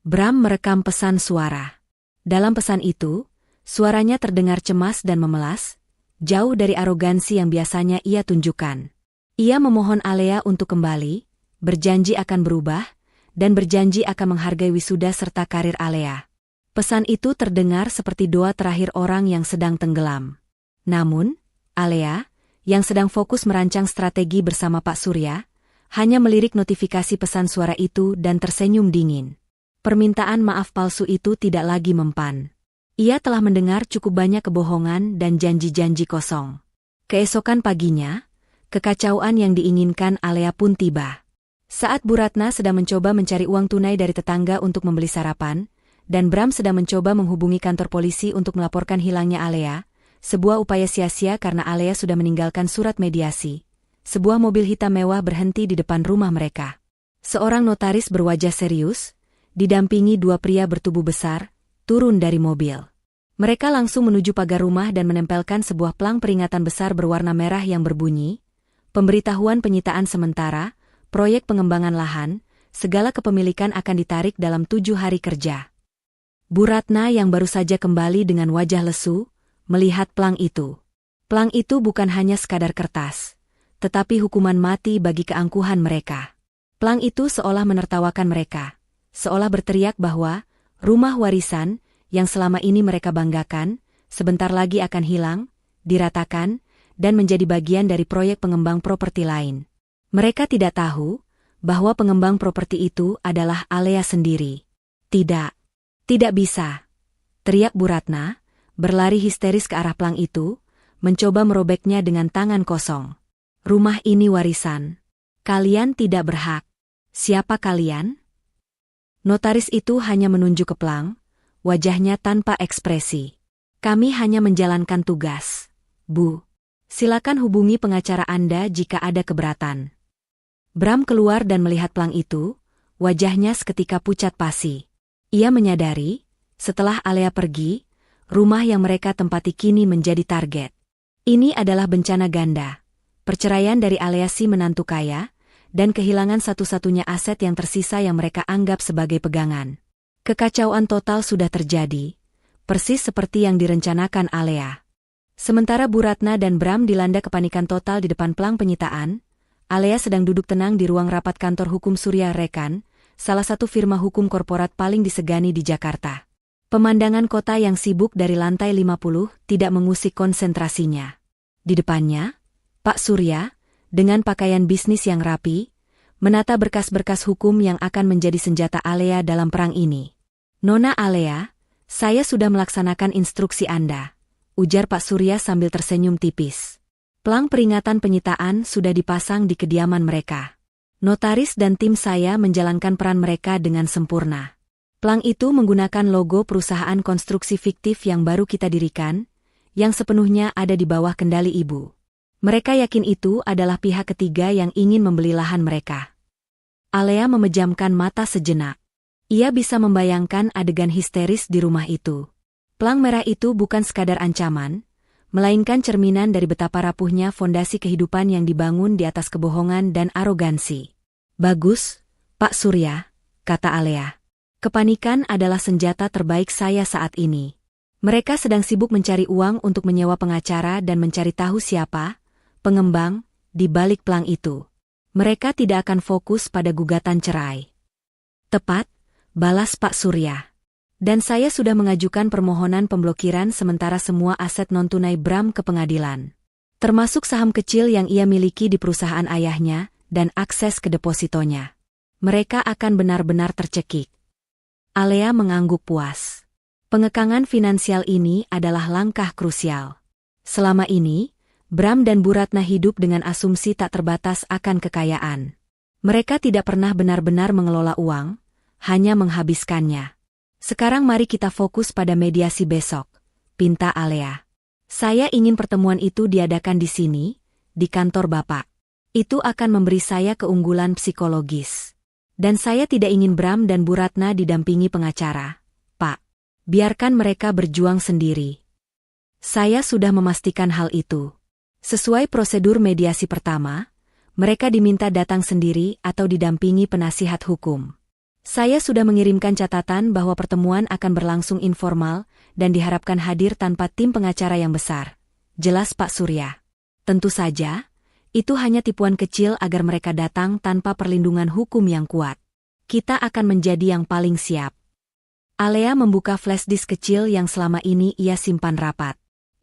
Bram merekam pesan suara. Dalam pesan itu, suaranya terdengar cemas dan memelas, jauh dari arogansi yang biasanya ia tunjukkan. Ia memohon Alea untuk kembali, berjanji akan berubah, dan berjanji akan menghargai wisuda serta karir Alea. Pesan itu terdengar seperti doa terakhir orang yang sedang tenggelam. Namun, Alea, yang sedang fokus merancang strategi bersama Pak Surya, hanya melirik notifikasi pesan suara itu dan tersenyum dingin. Permintaan maaf palsu itu tidak lagi mempan. Ia telah mendengar cukup banyak kebohongan dan janji-janji kosong. Keesokan paginya, kekacauan yang diinginkan Alea pun tiba. Saat Bu Ratna sedang mencoba mencari uang tunai dari tetangga untuk membeli sarapan, dan Bram sedang mencoba menghubungi kantor polisi untuk melaporkan hilangnya Alea, sebuah upaya sia-sia karena Alea sudah meninggalkan surat mediasi. Sebuah mobil hitam mewah berhenti di depan rumah mereka. Seorang notaris berwajah serius, didampingi dua pria bertubuh besar, turun dari mobil. Mereka langsung menuju pagar rumah dan menempelkan sebuah plang peringatan besar berwarna merah yang berbunyi, pemberitahuan penyitaan sementara, proyek pengembangan lahan, segala kepemilikan akan ditarik dalam 7 hari kerja. Bu Ratna yang baru saja kembali dengan wajah lesu, melihat plang itu. Plang itu bukan hanya sekadar kertas, tetapi hukuman mati bagi keangkuhan mereka. Plang itu seolah menertawakan mereka, seolah berteriak bahwa rumah warisan yang selama ini mereka banggakan, sebentar lagi akan hilang, diratakan, dan menjadi bagian dari proyek pengembang properti lain. Mereka tidak tahu bahwa pengembang properti itu adalah Alea sendiri. Tidak. Tidak bisa. Teriak Bu Ratna, berlari histeris ke arah plang itu, mencoba merobeknya dengan tangan kosong. Rumah ini warisan. Kalian tidak berhak. Siapa kalian? Notaris itu hanya menunjuk ke plang, wajahnya tanpa ekspresi. Kami hanya menjalankan tugas. Bu, silakan hubungi pengacara Anda jika ada keberatan. Bram keluar dan melihat plang itu, wajahnya seketika pucat pasi. Ia menyadari, setelah Alea pergi, rumah yang mereka tempati kini menjadi target. Ini adalah bencana ganda. Perceraian dari Alea si menantu kaya, dan kehilangan satu-satunya aset yang tersisa yang mereka anggap sebagai pegangan. Kekacauan total sudah terjadi, persis seperti yang direncanakan Alea. Sementara Bu Ratna dan Bram dilanda kepanikan total di depan plang penyitaan, Alea sedang duduk tenang di ruang rapat kantor hukum Surya Rekan, salah satu firma hukum korporat paling disegani di Jakarta. Pemandangan kota yang sibuk dari lantai 50 tidak mengusik konsentrasinya. Di depannya, Pak Surya, dengan pakaian bisnis yang rapi, menata berkas-berkas hukum yang akan menjadi senjata Alea dalam perang ini. Nona Alea, saya sudah melaksanakan instruksi Anda, ujar Pak Surya sambil tersenyum tipis. Plang peringatan penyitaan sudah dipasang di kediaman mereka. Notaris dan tim saya menjalankan peran mereka dengan sempurna. Plang itu menggunakan logo perusahaan konstruksi fiktif yang baru kita dirikan, yang sepenuhnya ada di bawah kendali Ibu. Mereka yakin itu adalah pihak ketiga yang ingin membeli lahan mereka. Alea memejamkan mata sejenak. Ia bisa membayangkan adegan histeris di rumah itu. Plang merah itu bukan sekadar ancaman, melainkan cerminan dari betapa rapuhnya fondasi kehidupan yang dibangun di atas kebohongan dan arogansi. Bagus, Pak Surya, kata Alea. Kepanikan adalah senjata terbaik saya saat ini. Mereka sedang sibuk mencari uang untuk menyewa pengacara dan mencari tahu siapa pengembang di balik plang itu. Mereka tidak akan fokus pada gugatan cerai. Tepat, balas Pak Surya. Dan saya sudah mengajukan permohonan pemblokiran sementara semua aset non-tunai Bram ke pengadilan. Termasuk saham kecil yang ia miliki di perusahaan ayahnya dan akses ke depositonya. Mereka akan benar-benar tercekik. Alea mengangguk puas. Pengekangan finansial ini adalah langkah krusial. Selama ini, Bram dan Bu Ratna hidup dengan asumsi tak terbatas akan kekayaan. Mereka tidak pernah benar-benar mengelola uang, hanya menghabiskannya. Sekarang mari kita fokus pada mediasi besok, pinta Alea. Saya ingin pertemuan itu diadakan di sini, di kantor Bapak. Itu akan memberi saya keunggulan psikologis. Dan saya tidak ingin Bram dan Bu Ratna didampingi pengacara, Pak. Biarkan mereka berjuang sendiri. Saya sudah memastikan hal itu. Sesuai prosedur mediasi pertama, mereka diminta datang sendiri atau didampingi penasihat hukum. Saya sudah mengirimkan catatan bahwa pertemuan akan berlangsung informal dan diharapkan hadir tanpa tim pengacara yang besar. Jelas Pak Surya. Tentu saja, itu hanya tipuan kecil agar mereka datang tanpa perlindungan hukum yang kuat. Kita akan menjadi yang paling siap. Alea membuka flash disk kecil yang selama ini ia simpan rapat.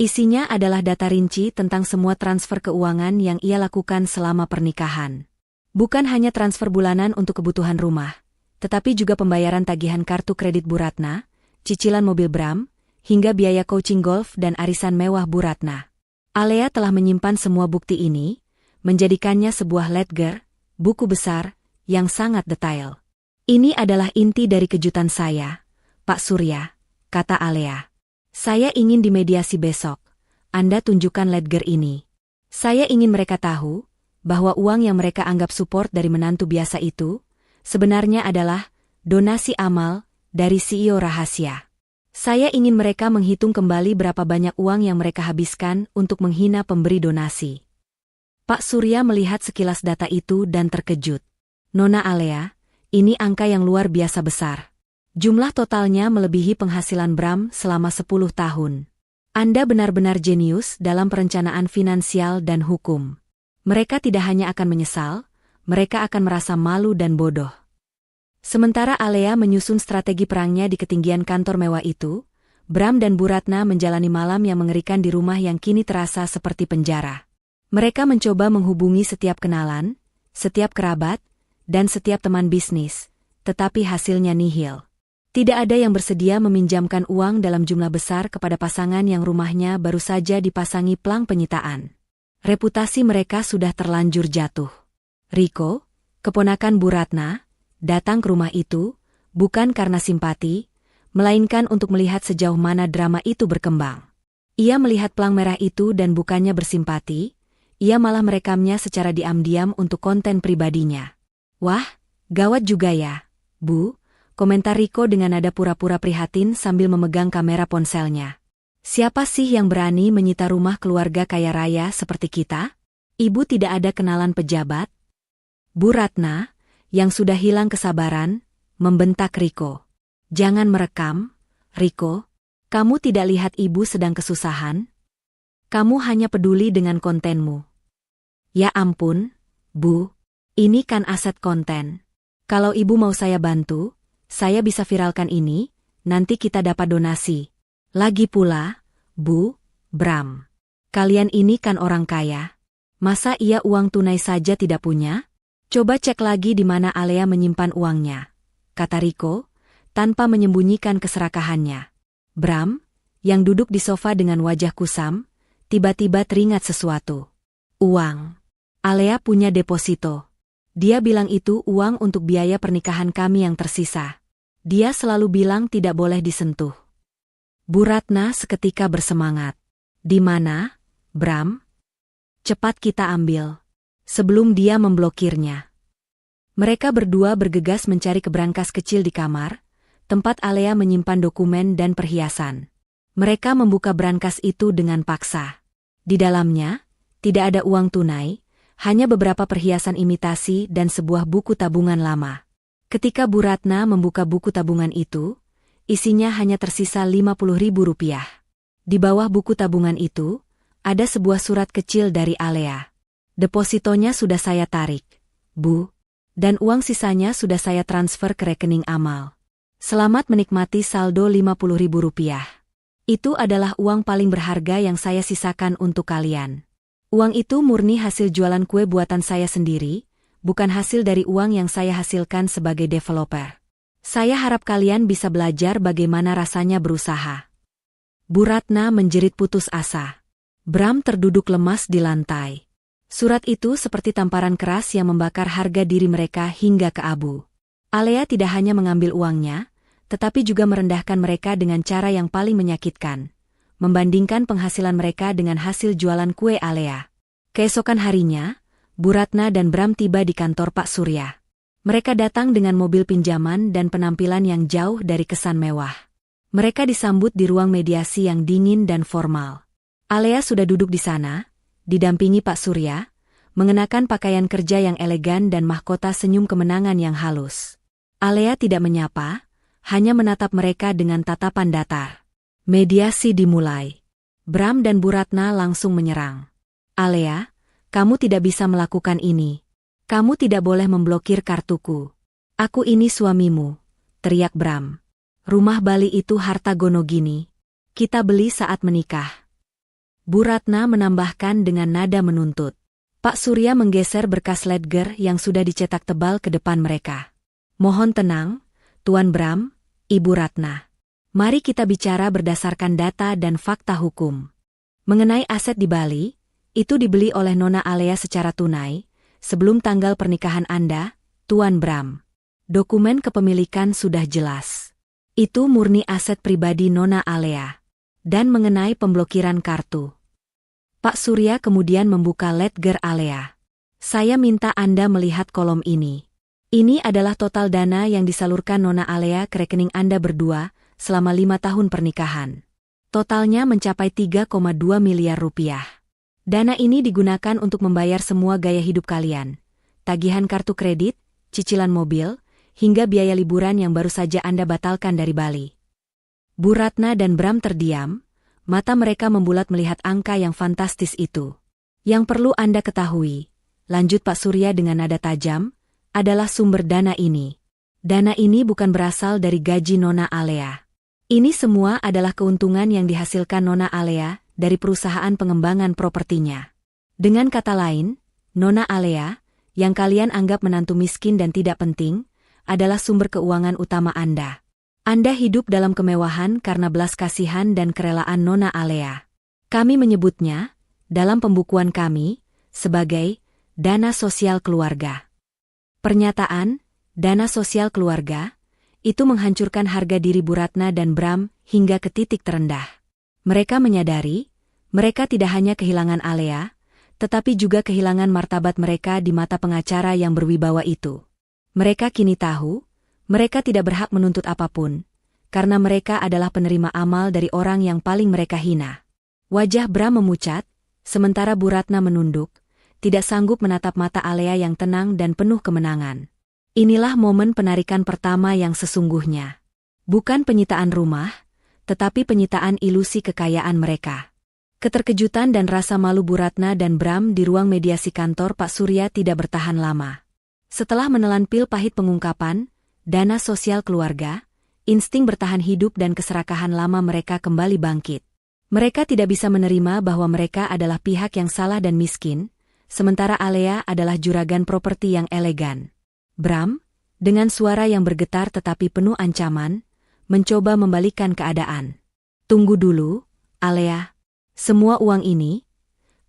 Isinya adalah data rinci tentang semua transfer keuangan yang ia lakukan selama pernikahan. Bukan hanya transfer bulanan untuk kebutuhan rumah, tetapi juga pembayaran tagihan kartu kredit Bu Ratna, cicilan mobil Bram, hingga biaya coaching golf dan arisan mewah Bu Ratna. Alea telah menyimpan semua bukti ini, menjadikannya sebuah ledger, buku besar, yang sangat detail. Ini adalah inti dari kejutan saya, Pak Surya, kata Alea. Saya ingin di mediasi besok, Anda tunjukkan ledger ini. Saya ingin mereka tahu, bahwa uang yang mereka anggap support dari menantu biasa itu, sebenarnya adalah donasi amal dari CEO rahasia. Saya ingin mereka menghitung kembali berapa banyak uang yang mereka habiskan untuk menghina pemberi donasi. Pak Surya melihat sekilas data itu dan terkejut. Nona Alea, ini angka yang luar biasa besar. Jumlah totalnya melebihi penghasilan Bram selama 10 tahun. Anda benar-benar jenius dalam perencanaan finansial dan hukum. Mereka tidak hanya akan menyesal, mereka akan merasa malu dan bodoh. Sementara Alea menyusun strategi perangnya di ketinggian kantor mewah itu, Bram dan Bu Ratna menjalani malam yang mengerikan di rumah yang kini terasa seperti penjara. Mereka mencoba menghubungi setiap kenalan, setiap kerabat, dan setiap teman bisnis, tetapi hasilnya nihil. Tidak ada yang bersedia meminjamkan uang dalam jumlah besar kepada pasangan yang rumahnya baru saja dipasangi plang penyitaan. Reputasi mereka sudah terlanjur jatuh. Riko, keponakan Bu Ratna, datang ke rumah itu, bukan karena simpati, melainkan untuk melihat sejauh mana drama itu berkembang. Ia melihat plang merah itu dan bukannya bersimpati, ia malah merekamnya secara diam-diam untuk konten pribadinya. Wah, gawat juga ya, Bu, komentar Riko dengan nada pura-pura prihatin sambil memegang kamera ponselnya. Siapa sih yang berani menyita rumah keluarga kaya raya seperti kita? Ibu tidak ada kenalan pejabat? Bu Ratna, yang sudah hilang kesabaran, membentak Riko. Jangan merekam, Riko. Kamu tidak lihat ibu sedang kesusahan? Kamu hanya peduli dengan kontenmu. Ya ampun, Bu. Ini kan aset konten. Kalau ibu mau saya bantu, saya bisa viralkan ini, nanti kita dapat donasi. Lagi pula, Bu, Bram. Kalian ini kan orang kaya. Masa ia uang tunai saja tidak punya? Coba cek lagi di mana Alea menyimpan uangnya, kata Riko, tanpa menyembunyikan keserakahannya. Bram, yang duduk di sofa dengan wajah kusam, tiba-tiba teringat sesuatu. Uang. Alea punya deposito. Dia bilang itu uang untuk biaya pernikahan kami yang tersisa. Dia selalu bilang tidak boleh disentuh. Bu Ratna seketika bersemangat. Di mana, Bram? Cepat kita ambil. Sebelum dia memblokirnya. Mereka berdua bergegas mencari keberangkas kecil di kamar, tempat Alea menyimpan dokumen dan perhiasan. Mereka membuka berangkas itu dengan paksa. Di dalamnya, tidak ada uang tunai, hanya beberapa perhiasan imitasi dan sebuah buku tabungan lama. Ketika Bu Ratna membuka buku tabungan itu, isinya hanya tersisa Rp50.000. Di bawah buku tabungan itu, ada sebuah surat kecil dari Alea. Depositonya sudah saya tarik, Bu, dan uang sisanya sudah saya transfer ke rekening amal. Selamat menikmati saldo Rp50.000. Itu adalah uang paling berharga yang saya sisakan untuk kalian. Uang itu murni hasil jualan kue buatan saya sendiri, bukan hasil dari uang yang saya hasilkan sebagai developer. Saya harap kalian bisa belajar bagaimana rasanya berusaha. Bu Ratna menjerit putus asa. Bram terduduk lemas di lantai. Surat itu seperti tamparan keras yang membakar harga diri mereka hingga ke abu. Alea tidak hanya mengambil uangnya, tetapi juga merendahkan mereka dengan cara yang paling menyakitkan. Membandingkan penghasilan mereka dengan hasil jualan kue Alea. Keesokan harinya, Bu Ratna dan Bram tiba di kantor Pak Surya. Mereka datang dengan mobil pinjaman dan penampilan yang jauh dari kesan mewah. Mereka disambut di ruang mediasi yang dingin dan formal. Alea sudah duduk di sana, didampingi Pak Surya, mengenakan pakaian kerja yang elegan dan mahkota senyum kemenangan yang halus. Alea tidak menyapa, hanya menatap mereka dengan tatapan datar. Mediasi dimulai. Bram dan Bu Ratna langsung menyerang. Alea, kamu tidak bisa melakukan ini. Kamu tidak boleh memblokir kartuku. Aku ini suamimu, teriak Bram. Rumah Bali itu harta Gonogini. Kita beli saat menikah. Bu Ratna menambahkan dengan nada menuntut. Pak Surya menggeser berkas ledger yang sudah dicetak tebal ke depan mereka. Mohon tenang, Tuan Bram, Ibu Ratna. Mari kita bicara berdasarkan data dan fakta hukum. Mengenai aset di Bali, itu dibeli oleh Nona Alea secara tunai, sebelum tanggal pernikahan Anda, Tuan Bram. Dokumen kepemilikan sudah jelas. Itu murni aset pribadi Nona Alea. Dan mengenai pemblokiran kartu. Pak Surya kemudian membuka ledger Alea. Saya minta Anda melihat kolom ini. Ini adalah total dana yang disalurkan Nona Alea ke rekening Anda berdua selama 5 tahun pernikahan. Totalnya mencapai 3,2 miliar rupiah. Dana ini digunakan untuk membayar semua gaya hidup kalian. Tagihan kartu kredit, cicilan mobil, hingga biaya liburan yang baru saja Anda batalkan dari Bali. Bu Ratna dan Bram terdiam, mata mereka membulat melihat angka yang fantastis itu. Yang perlu Anda ketahui, lanjut Pak Surya dengan nada tajam, adalah sumber dana ini. Dana ini bukan berasal dari gaji Nona Alea. Ini semua adalah keuntungan yang dihasilkan Nona Alea dari perusahaan pengembangan propertinya. Dengan kata lain, Nona Alea yang kalian anggap menantu miskin dan tidak penting, adalah sumber keuangan utama Anda. Anda hidup dalam kemewahan karena belas kasihan dan kerelaan Nona Alea. Kami menyebutnya, dalam pembukuan kami, sebagai dana sosial keluarga. Pernyataan, dana sosial keluarga, itu menghancurkan harga diri Bu Ratna dan Bram hingga ke titik terendah. Mereka menyadari, mereka tidak hanya kehilangan Alea, tetapi juga kehilangan martabat mereka di mata pengacara yang berwibawa itu. Mereka kini tahu, mereka tidak berhak menuntut apapun, karena mereka adalah penerima amal dari orang yang paling mereka hina. Wajah Bram memucat, sementara Bu Ratna menunduk, tidak sanggup menatap mata Alea yang tenang dan penuh kemenangan. Inilah momen penarikan pertama yang sesungguhnya. Bukan penyitaan rumah, tetapi penyitaan ilusi kekayaan mereka. Keterkejutan dan rasa malu Bu Ratna dan Bram di ruang mediasi kantor Pak Surya tidak bertahan lama. Setelah menelan pil pahit pengungkapan, dana sosial keluarga, insting bertahan hidup dan keserakahan lama mereka kembali bangkit. Mereka tidak bisa menerima bahwa mereka adalah pihak yang salah dan miskin, sementara Alea adalah juragan properti yang elegan. Bram, dengan suara yang bergetar tetapi penuh ancaman, mencoba membalikkan keadaan. Tunggu dulu, Alea. Semua uang ini,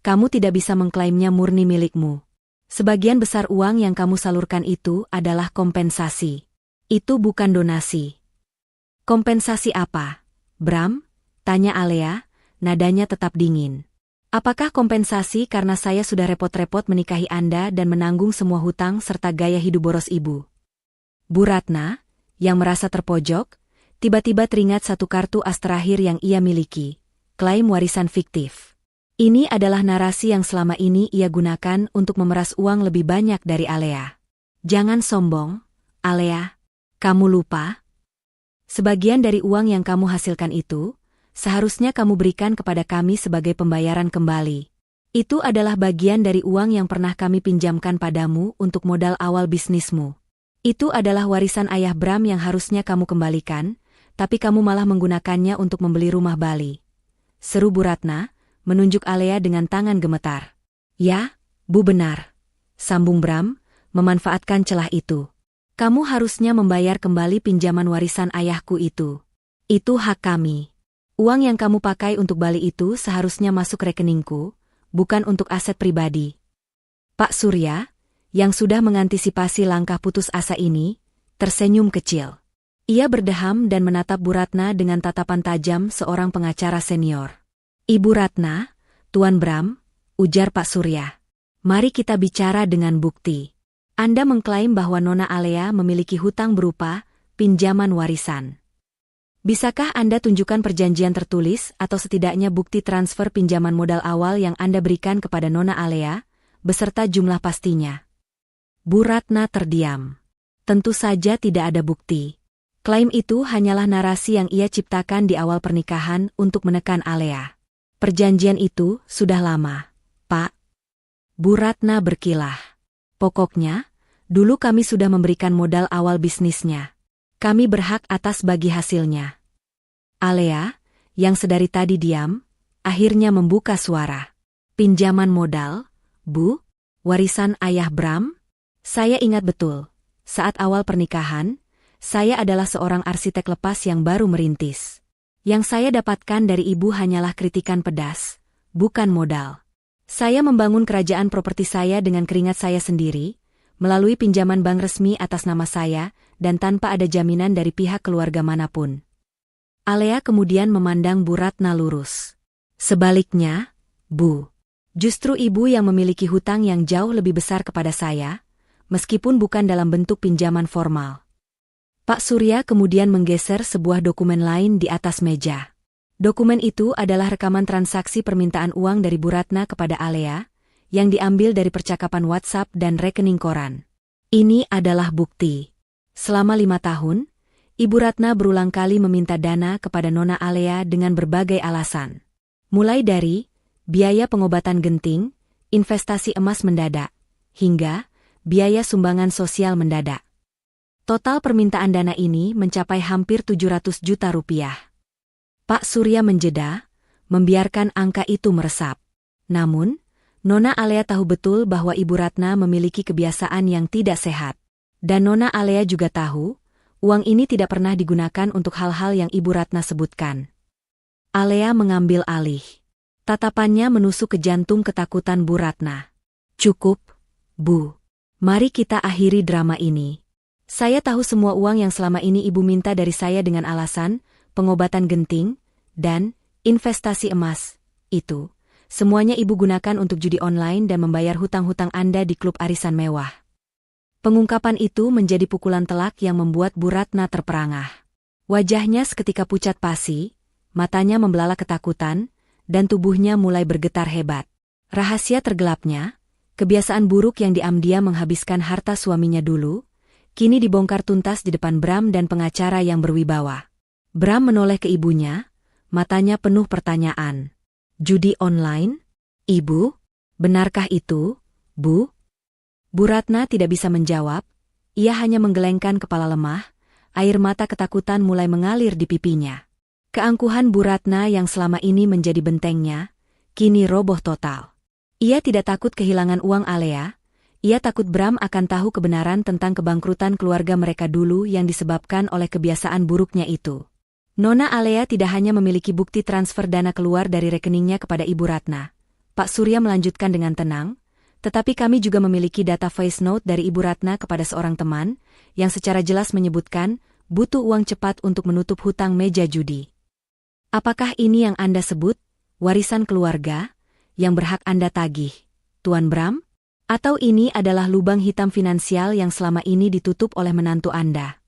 kamu tidak bisa mengklaimnya murni milikmu. Sebagian besar uang yang kamu salurkan itu adalah kompensasi. Itu bukan donasi. Kompensasi apa, Bram? Tanya Alea, nadanya tetap dingin. Apakah kompensasi karena saya sudah repot-repot menikahi Anda dan menanggung semua hutang serta gaya hidup boros ibu? Bu Ratna, yang merasa terpojok, tiba-tiba teringat satu kartu as terakhir yang ia miliki, klaim warisan fiktif. Ini adalah narasi yang selama ini ia gunakan untuk memeras uang lebih banyak dari Alea. Jangan sombong, Alea. Kamu lupa? Sebagian dari uang yang kamu hasilkan itu, seharusnya kamu berikan kepada kami sebagai pembayaran kembali. Itu adalah bagian dari uang yang pernah kami pinjamkan padamu untuk modal awal bisnismu. Itu adalah warisan ayah Bram yang harusnya kamu kembalikan, tapi kamu malah menggunakannya untuk membeli rumah Bali. Seru Bu Ratna, menunjuk Alea dengan tangan gemetar. Ya, Bu benar. Sambung Bram, memanfaatkan celah itu. Kamu harusnya membayar kembali pinjaman warisan ayahku itu. Itu hak kami. Uang yang kamu pakai untuk Bali itu seharusnya masuk rekeningku, bukan untuk aset pribadi. Pak Surya, yang sudah mengantisipasi langkah putus asa ini, tersenyum kecil. Ia berdeham dan menatap Bu Ratna dengan tatapan tajam seorang pengacara senior. Ibu Ratna, Tuan Bram, ujar Pak Surya. Mari kita bicara dengan bukti. Anda mengklaim bahwa Nona Alea memiliki hutang berupa pinjaman warisan. Bisakah Anda tunjukkan perjanjian tertulis atau setidaknya bukti transfer pinjaman modal awal yang Anda berikan kepada Nona Alea, beserta jumlah pastinya? Bu Ratna terdiam. Tentu saja tidak ada bukti. Klaim itu hanyalah narasi yang ia ciptakan di awal pernikahan untuk menekan Alea. Perjanjian itu sudah lama, Pak. Bu Ratna berkilah. Pokoknya, dulu kami sudah memberikan modal awal bisnisnya. Kami berhak atas bagi hasilnya. Alea, yang sedari tadi diam, akhirnya membuka suara. Pinjaman modal, Bu? Warisan ayah Bram? Saya ingat betul, saat awal pernikahan, saya adalah seorang arsitek lepas yang baru merintis. Yang saya dapatkan dari ibu hanyalah kritikan pedas, bukan modal. Saya membangun kerajaan properti saya dengan keringat saya sendiri, melalui pinjaman bank resmi atas nama saya, dan tanpa ada jaminan dari pihak keluarga manapun. Alea kemudian memandang Bu Ratna lurus. Sebaliknya, Bu, justru ibu yang memiliki hutang yang jauh lebih besar kepada saya, meskipun bukan dalam bentuk pinjaman formal. Pak Surya kemudian menggeser sebuah dokumen lain di atas meja. Dokumen itu adalah rekaman transaksi permintaan uang dari Bu Ratna kepada Alea, yang diambil dari percakapan WhatsApp dan rekening koran. Ini adalah bukti. Selama 5 tahun, Ibu Ratna berulang kali meminta dana kepada Nona Alea dengan berbagai alasan. Mulai dari biaya pengobatan genting, investasi emas mendadak, hingga biaya sumbangan sosial mendadak. Total permintaan dana ini mencapai hampir 700 juta rupiah. Pak Surya menjeda, membiarkan angka itu meresap. Namun, Nona Alea tahu betul bahwa Ibu Ratna memiliki kebiasaan yang tidak sehat. Dan Nona Alea juga tahu, uang ini tidak pernah digunakan untuk hal-hal yang Ibu Ratna sebutkan. Alea mengambil alih. Tatapannya menusuk ke jantung ketakutan Bu Ratna. Cukup, Bu. Mari kita akhiri drama ini. Saya tahu semua uang yang selama ini Ibu minta dari saya dengan alasan pengobatan genting dan investasi emas. Itu, semuanya Ibu gunakan untuk judi online dan membayar hutang-hutang Anda di klub arisan mewah. Pengungkapan itu menjadi pukulan telak yang membuat Bu Ratna terperangah. Wajahnya seketika pucat pasi, matanya membelalak ketakutan, dan tubuhnya mulai bergetar hebat. Rahasia tergelapnya, kebiasaan buruk yang diam-diam menghabiskan harta suaminya dulu, kini dibongkar tuntas di depan Bram dan pengacara yang berwibawa. Bram menoleh ke ibunya, matanya penuh pertanyaan. Judi online? Ibu? Benarkah itu, Bu? Bu Ratna tidak bisa menjawab, ia hanya menggelengkan kepala lemah, air mata ketakutan mulai mengalir di pipinya. Keangkuhan Bu Ratna yang selama ini menjadi bentengnya, kini roboh total. Ia tidak takut kehilangan uang Alea, ia takut Bram akan tahu kebenaran tentang kebangkrutan keluarga mereka dulu yang disebabkan oleh kebiasaan buruknya itu. Nona Alea tidak hanya memiliki bukti transfer dana keluar dari rekeningnya kepada Ibu Ratna. Pak Surya melanjutkan dengan tenang, tetapi kami juga memiliki data voice note dari Ibu Ratna kepada seorang teman, yang secara jelas menyebutkan, butuh uang cepat untuk menutup hutang meja judi. Apakah ini yang Anda sebut, warisan keluarga, yang berhak Anda tagih, Tuan Bram? Atau ini adalah lubang hitam finansial yang selama ini ditutup oleh menantu Anda?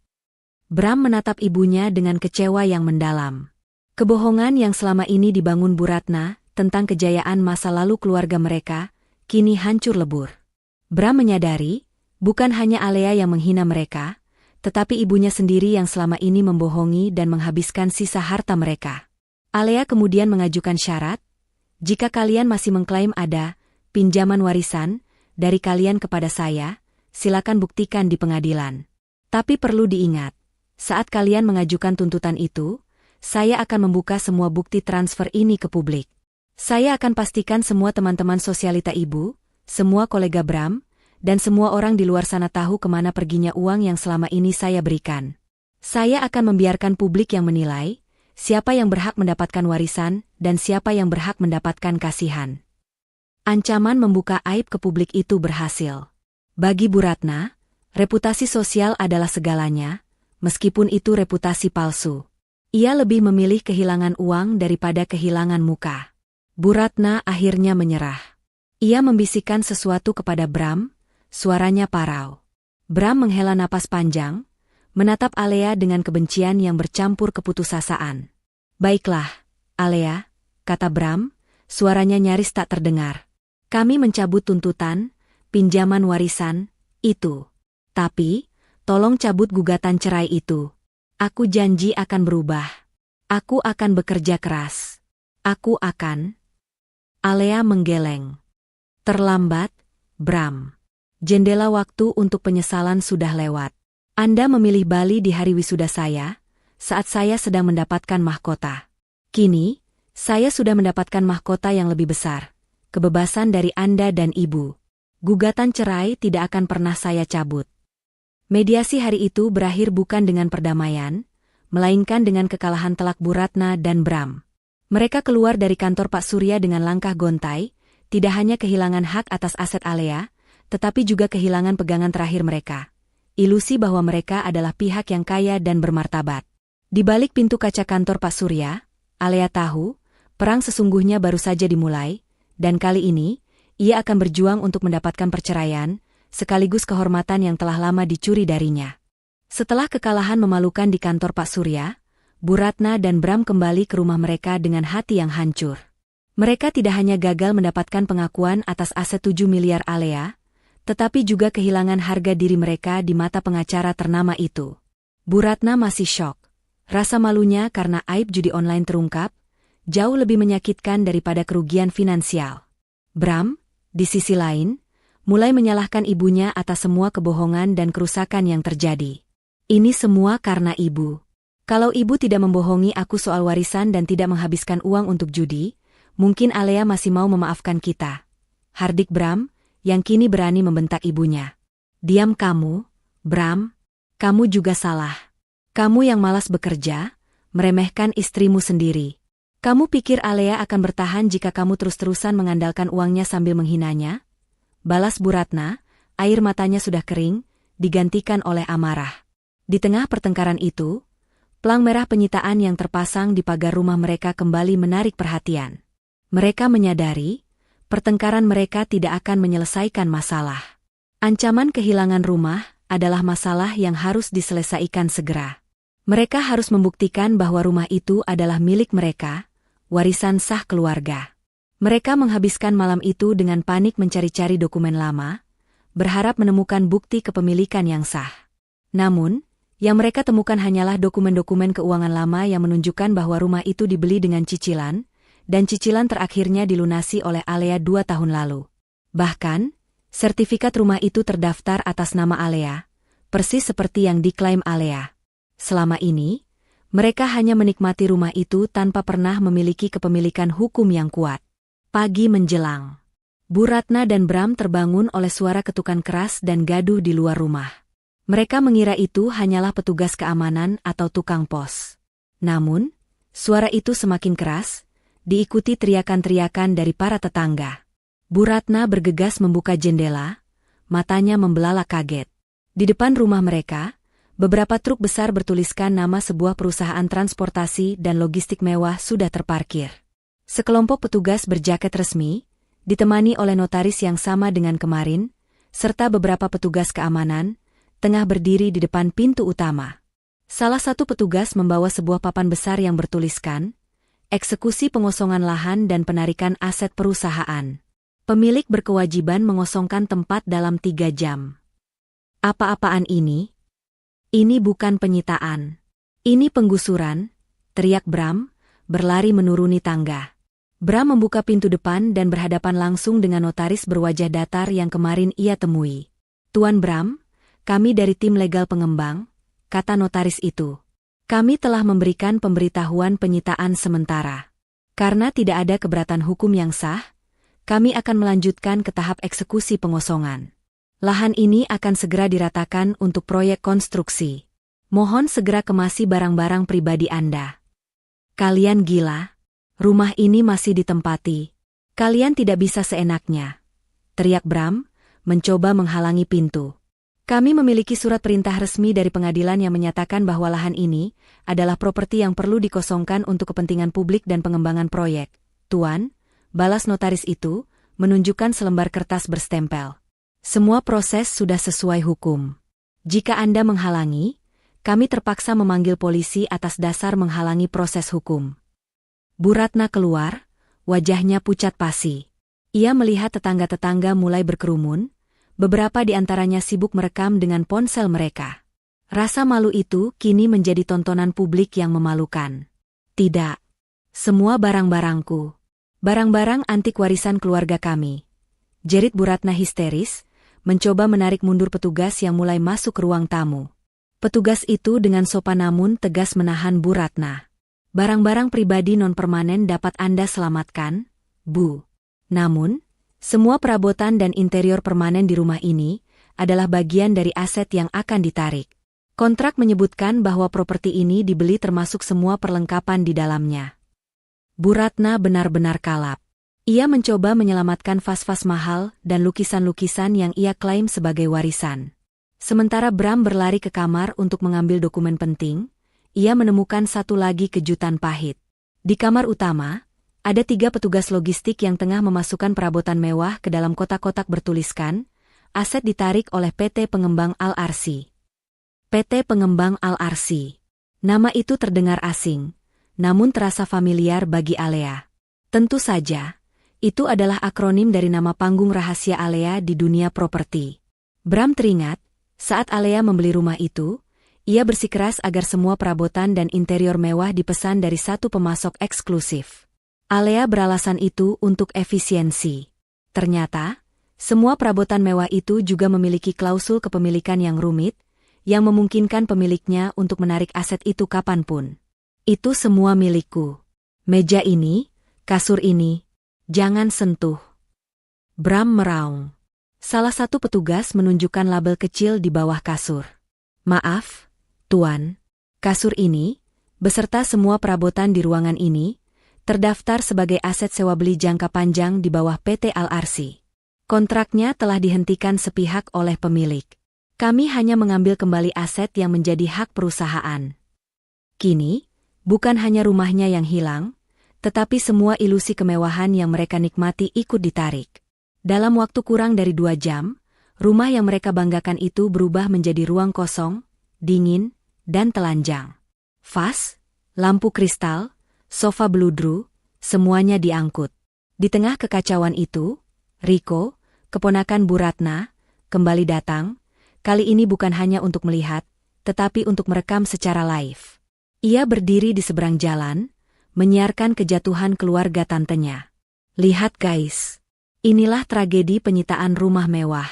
Bram menatap ibunya dengan kecewa yang mendalam. Kebohongan yang selama ini dibangun Bu Ratna tentang kejayaan masa lalu keluarga mereka, kini hancur lebur. Bram menyadari, bukan hanya Alea yang menghina mereka, tetapi ibunya sendiri yang selama ini membohongi dan menghabiskan sisa harta mereka. Alea kemudian mengajukan syarat, jika kalian masih mengklaim ada pinjaman warisan dari kalian kepada saya, silakan buktikan di pengadilan. Tapi perlu diingat, saat kalian mengajukan tuntutan itu, saya akan membuka semua bukti transfer ini ke publik. Saya akan pastikan semua teman-teman sosialita Ibu, semua kolega Bram, dan semua orang di luar sana tahu kemana perginya uang yang selama ini saya berikan. Saya akan membiarkan publik yang menilai, siapa yang berhak mendapatkan warisan dan siapa yang berhak mendapatkan kasihan. Ancaman membuka aib ke publik itu berhasil. Bagi Bu Ratna, reputasi sosial adalah segalanya, meskipun itu reputasi palsu. Ia lebih memilih kehilangan uang daripada kehilangan muka. Bu Ratna akhirnya menyerah. Ia membisikkan sesuatu kepada Bram, suaranya parau. Bram menghela napas panjang, menatap Alea dengan kebencian yang bercampur keputusasaan. Baiklah, Alea, kata Bram, suaranya nyaris tak terdengar. Kami mencabut tuntutan, pinjaman warisan, itu. Tapi, tolong cabut gugatan cerai itu. Aku janji akan berubah. Aku akan bekerja keras. Aku akan. Alea menggeleng. Terlambat, Bram. Jendela waktu untuk penyesalan sudah lewat. Anda memilih Bali di hari wisuda saya, saat saya sedang mendapatkan mahkota. Kini, saya sudah mendapatkan mahkota yang lebih besar. Kebebasan dari Anda dan Ibu. Gugatan cerai tidak akan pernah saya cabut. Mediasi hari itu berakhir bukan dengan perdamaian, melainkan dengan kekalahan telak Bu Ratna dan Bram. Mereka keluar dari kantor Pak Surya dengan langkah gontai, tidak hanya kehilangan hak atas aset Alea, tetapi juga kehilangan pegangan terakhir mereka. Ilusi bahwa mereka adalah pihak yang kaya dan bermartabat. Di balik pintu kaca kantor Pak Surya, Alea tahu, perang sesungguhnya baru saja dimulai, dan kali ini, ia akan berjuang untuk mendapatkan perceraian, sekaligus kehormatan yang telah lama dicuri darinya. Setelah kekalahan memalukan di kantor Pak Surya, Bu Ratna dan Bram kembali ke rumah mereka dengan hati yang hancur. Mereka tidak hanya gagal mendapatkan pengakuan atas aset 7 miliar Alea, tetapi juga kehilangan harga diri mereka di mata pengacara ternama itu. Bu Ratna masih syok. Rasa malunya karena aib judi online terungkap, jauh lebih menyakitkan daripada kerugian finansial. Bram, di sisi lain, mulai menyalahkan ibunya atas semua kebohongan dan kerusakan yang terjadi. Ini semua karena Ibu. Kalau Ibu tidak membohongi aku soal warisan dan tidak menghabiskan uang untuk judi, mungkin Alea masih mau memaafkan kita. hardik Bram, yang kini berani membentak ibunya. Diam kamu, Bram. Kamu juga salah. Kamu yang malas bekerja, meremehkan istrimu sendiri. Kamu pikir Alea akan bertahan jika kamu terus-terusan mengandalkan uangnya sambil menghinanya? Balas Bu Ratna, air matanya sudah kering, digantikan oleh amarah. Di tengah pertengkaran itu, pelang merah penyitaan yang terpasang di pagar rumah mereka kembali menarik perhatian. Mereka menyadari, pertengkaran mereka tidak akan menyelesaikan masalah. Ancaman kehilangan rumah adalah masalah yang harus diselesaikan segera. Mereka harus membuktikan bahwa rumah itu adalah milik mereka, warisan sah keluarga. Mereka menghabiskan malam itu dengan panik mencari-cari dokumen lama, berharap menemukan bukti kepemilikan yang sah. Namun, yang mereka temukan hanyalah dokumen-dokumen keuangan lama yang menunjukkan bahwa rumah itu dibeli dengan cicilan, dan cicilan terakhirnya dilunasi oleh Alea 2 tahun lalu. Bahkan, sertifikat rumah itu terdaftar atas nama Alea, persis seperti yang diklaim Alea. Selama ini, mereka hanya menikmati rumah itu tanpa pernah memiliki kepemilikan hukum yang kuat. Pagi menjelang. Bu Ratna dan Bram terbangun oleh suara ketukan keras dan gaduh di luar rumah. Mereka mengira itu hanyalah petugas keamanan atau tukang pos. Namun, suara itu semakin keras, diikuti teriakan-teriakan dari para tetangga. Bu Ratna bergegas membuka jendela, matanya membelalak kaget. Di depan rumah mereka, beberapa truk besar bertuliskan nama sebuah perusahaan transportasi dan logistik mewah sudah terparkir. Sekelompok petugas berjaket resmi, ditemani oleh notaris yang sama dengan kemarin, serta beberapa petugas keamanan, tengah berdiri di depan pintu utama. Salah satu petugas membawa sebuah papan besar yang bertuliskan, eksekusi pengosongan lahan dan penarikan aset perusahaan. Pemilik berkewajiban mengosongkan tempat dalam 3 jam. Apa-apaan ini? Ini bukan penyitaan. Ini penggusuran, teriak Bram, berlari menuruni tangga. Bram membuka pintu depan dan berhadapan langsung dengan notaris berwajah datar yang kemarin ia temui. Tuan Bram, kami dari tim legal pengembang, kata notaris itu. Kami telah memberikan pemberitahuan penyitaan sementara. Karena tidak ada keberatan hukum yang sah, kami akan melanjutkan ke tahap eksekusi pengosongan. Lahan ini akan segera diratakan untuk proyek konstruksi. Mohon segera kemasi barang-barang pribadi Anda. Kalian gila? Rumah ini masih ditempati. Kalian tidak bisa seenaknya, teriak Bram, mencoba menghalangi pintu. Kami memiliki surat perintah resmi dari pengadilan yang menyatakan bahwa lahan ini adalah properti yang perlu dikosongkan untuk kepentingan publik dan pengembangan proyek. Tuan, balas notaris itu, menunjukkan selembar kertas berstempel. Semua proses sudah sesuai hukum. Jika Anda menghalangi, kami terpaksa memanggil polisi atas dasar menghalangi proses hukum. Bu Ratna keluar, wajahnya pucat pasi. Ia melihat tetangga-tetangga mulai berkerumun, beberapa di antaranya sibuk merekam dengan ponsel mereka. Rasa malu itu kini menjadi tontonan publik yang memalukan. Tidak. Semua barang-barangku. Barang-barang antik warisan keluarga kami. Jerit Bu Ratna histeris, mencoba menarik mundur petugas yang mulai masuk ke ruang tamu. Petugas itu dengan sopan namun tegas menahan Bu Ratna. Barang-barang pribadi non-permanen dapat Anda selamatkan, Bu. Namun, semua perabotan dan interior permanen di rumah ini adalah bagian dari aset yang akan ditarik. Kontrak menyebutkan bahwa properti ini dibeli termasuk semua perlengkapan di dalamnya. Bu Ratna benar-benar kalap. Ia mencoba menyelamatkan vas-vas mahal dan lukisan-lukisan yang ia klaim sebagai warisan. Sementara Bram berlari ke kamar untuk mengambil dokumen penting, ia menemukan satu lagi kejutan pahit. Di kamar utama, ada 3 petugas logistik yang tengah memasukkan perabotan mewah ke dalam kotak-kotak bertuliskan, aset ditarik oleh PT Pengembang Al-Arsi. PT Pengembang Al-Arsi. Nama itu terdengar asing, namun terasa familiar bagi Alea. Tentu saja, itu adalah akronim dari nama panggung rahasia Alea di dunia properti. Bram teringat, saat Alea membeli rumah itu, ia bersikeras agar semua perabotan dan interior mewah dipesan dari satu pemasok eksklusif. Alea beralasan itu untuk efisiensi. Ternyata, semua perabotan mewah itu juga memiliki klausul kepemilikan yang rumit, yang memungkinkan pemiliknya untuk menarik aset itu kapanpun. Itu semua milikku. Meja ini, kasur ini, jangan sentuh. Bram meraung. Salah satu petugas menunjukkan label kecil di bawah kasur. Maaf, Tuan. Kasur ini, beserta semua perabotan di ruangan ini, terdaftar sebagai aset sewa beli jangka panjang di bawah PT Al-Arsi. Kontraknya telah dihentikan sepihak oleh pemilik. Kami hanya mengambil kembali aset yang menjadi hak perusahaan. Kini, bukan hanya rumahnya yang hilang, tetapi semua ilusi kemewahan yang mereka nikmati ikut ditarik. Dalam waktu kurang dari 2 jam, rumah yang mereka banggakan itu berubah menjadi ruang kosong, dingin, dan telanjang. Vas, lampu kristal, sofa beludru, semuanya diangkut. Di tengah kekacauan itu, Riko, keponakan Bu Ratna, kembali datang, kali ini bukan hanya untuk melihat, tetapi untuk merekam secara live. Ia berdiri di seberang jalan, menyiarkan kejatuhan keluarga tantenya. Lihat guys. Inilah tragedi penyitaan rumah mewah.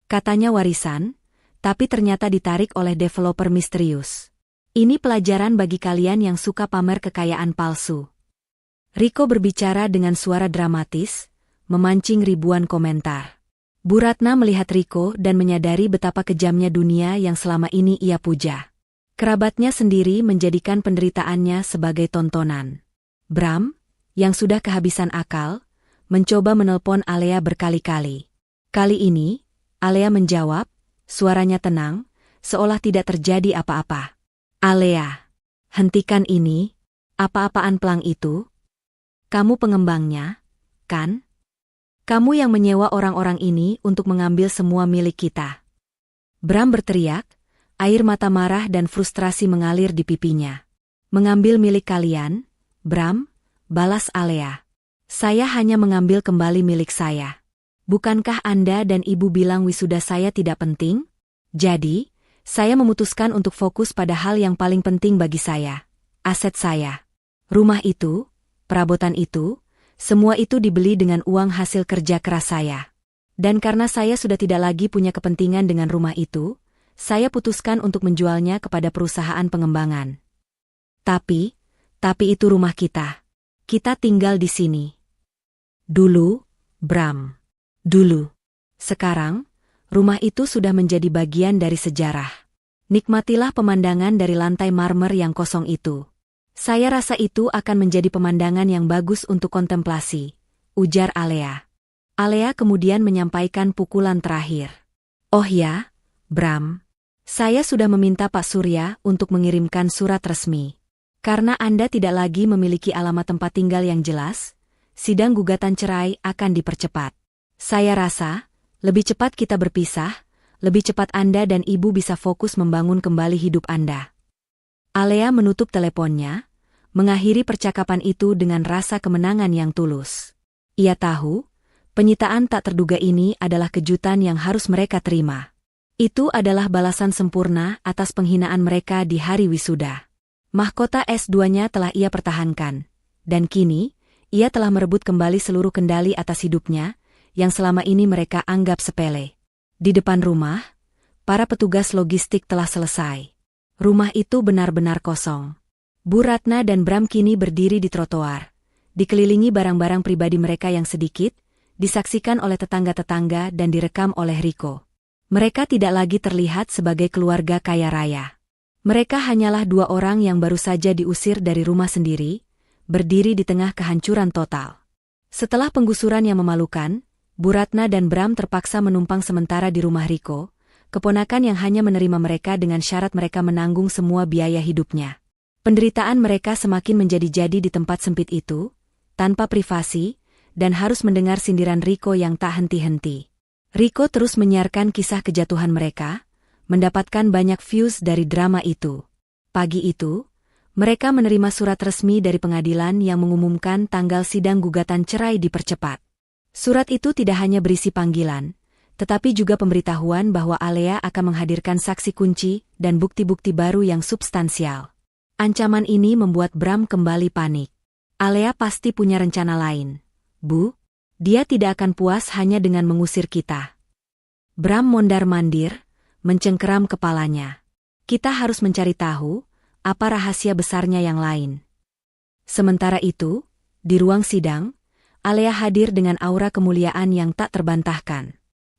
Katanya warisan, tapi ternyata ditarik oleh developer misterius. Ini pelajaran bagi kalian yang suka pamer kekayaan palsu. Riko berbicara dengan suara dramatis, memancing ribuan komentar. Bu Ratna melihat Riko dan menyadari betapa kejamnya dunia yang selama ini ia puja. Kerabatnya sendiri menjadikan penderitaannya sebagai tontonan. Bram, yang sudah kehabisan akal, mencoba menelpon Alea berkali-kali. Kali ini, Alea menjawab, suaranya tenang, seolah tidak terjadi apa-apa. Alea, hentikan ini, apa-apaan pelang itu? Kamu pengembangnya, kan? Kamu yang menyewa orang-orang ini untuk mengambil semua milik kita. Bram berteriak, air mata marah dan frustrasi mengalir di pipinya. Mengambil milik kalian, Bram, balas Alea. Saya hanya mengambil kembali milik saya. Bukankah Anda dan Ibu bilang wisuda saya tidak penting? Jadi, saya memutuskan untuk fokus pada hal yang paling penting bagi saya. Aset saya. Rumah itu, perabotan itu, semua itu dibeli dengan uang hasil kerja keras saya. Dan karena saya sudah tidak lagi punya kepentingan dengan rumah itu, saya putuskan untuk menjualnya kepada perusahaan pengembangan. Tapi itu rumah kita. Kita tinggal di sini. Dulu, Bram. Dulu. Sekarang, rumah itu sudah menjadi bagian dari sejarah. Nikmatilah pemandangan dari lantai marmer yang kosong itu. Saya rasa itu akan menjadi pemandangan yang bagus untuk kontemplasi, ujar Alea. Alea kemudian menyampaikan pukulan terakhir. Oh ya, Bram. Saya sudah meminta Pak Surya untuk mengirimkan surat resmi. Karena Anda tidak lagi memiliki alamat tempat tinggal yang jelas, sidang gugatan cerai akan dipercepat. Saya rasa, lebih cepat kita berpisah, lebih cepat Anda dan Ibu bisa fokus membangun kembali hidup Anda. Alea menutup teleponnya, mengakhiri percakapan itu dengan rasa kemenangan yang tulus. Ia tahu, penyitaan tak terduga ini adalah kejutan yang harus mereka terima. Itu adalah balasan sempurna atas penghinaan mereka di hari wisuda. Mahkota S2-nya telah ia pertahankan, dan kini, ia telah merebut kembali seluruh kendali atas hidupnya, yang selama ini mereka anggap sepele. Di depan rumah, para petugas logistik telah selesai. Rumah itu benar-benar kosong. Bu Ratna dan Bram kini berdiri di trotoar, dikelilingi barang-barang pribadi mereka yang sedikit, disaksikan oleh tetangga-tetangga dan direkam oleh Riko. Mereka tidak lagi terlihat sebagai keluarga kaya raya. Mereka hanyalah 2 orang yang baru saja diusir dari rumah sendiri, berdiri di tengah kehancuran total. Setelah penggusuran yang memalukan, Bu Ratna dan Bram terpaksa menumpang sementara di rumah Riko, keponakan yang hanya menerima mereka dengan syarat mereka menanggung semua biaya hidupnya. Penderitaan mereka semakin menjadi-jadi di tempat sempit itu, tanpa privasi, dan harus mendengar sindiran Riko yang tak henti-henti. Riko terus menyiarkan kisah kejatuhan mereka, mendapatkan banyak views dari drama itu. Pagi itu, mereka menerima surat resmi dari pengadilan yang mengumumkan tanggal sidang gugatan cerai dipercepat. Surat itu tidak hanya berisi panggilan, tetapi juga pemberitahuan bahwa Alea akan menghadirkan saksi kunci dan bukti-bukti baru yang substansial. Ancaman ini membuat Bram kembali panik. Alea pasti punya rencana lain. Bu, dia tidak akan puas hanya dengan mengusir kita. Bram mondar-mandir, mencengkeram kepalanya. Kita harus mencari tahu, apa rahasia besarnya yang lain. Sementara itu, di ruang sidang, Alea hadir dengan aura kemuliaan yang tak terbantahkan.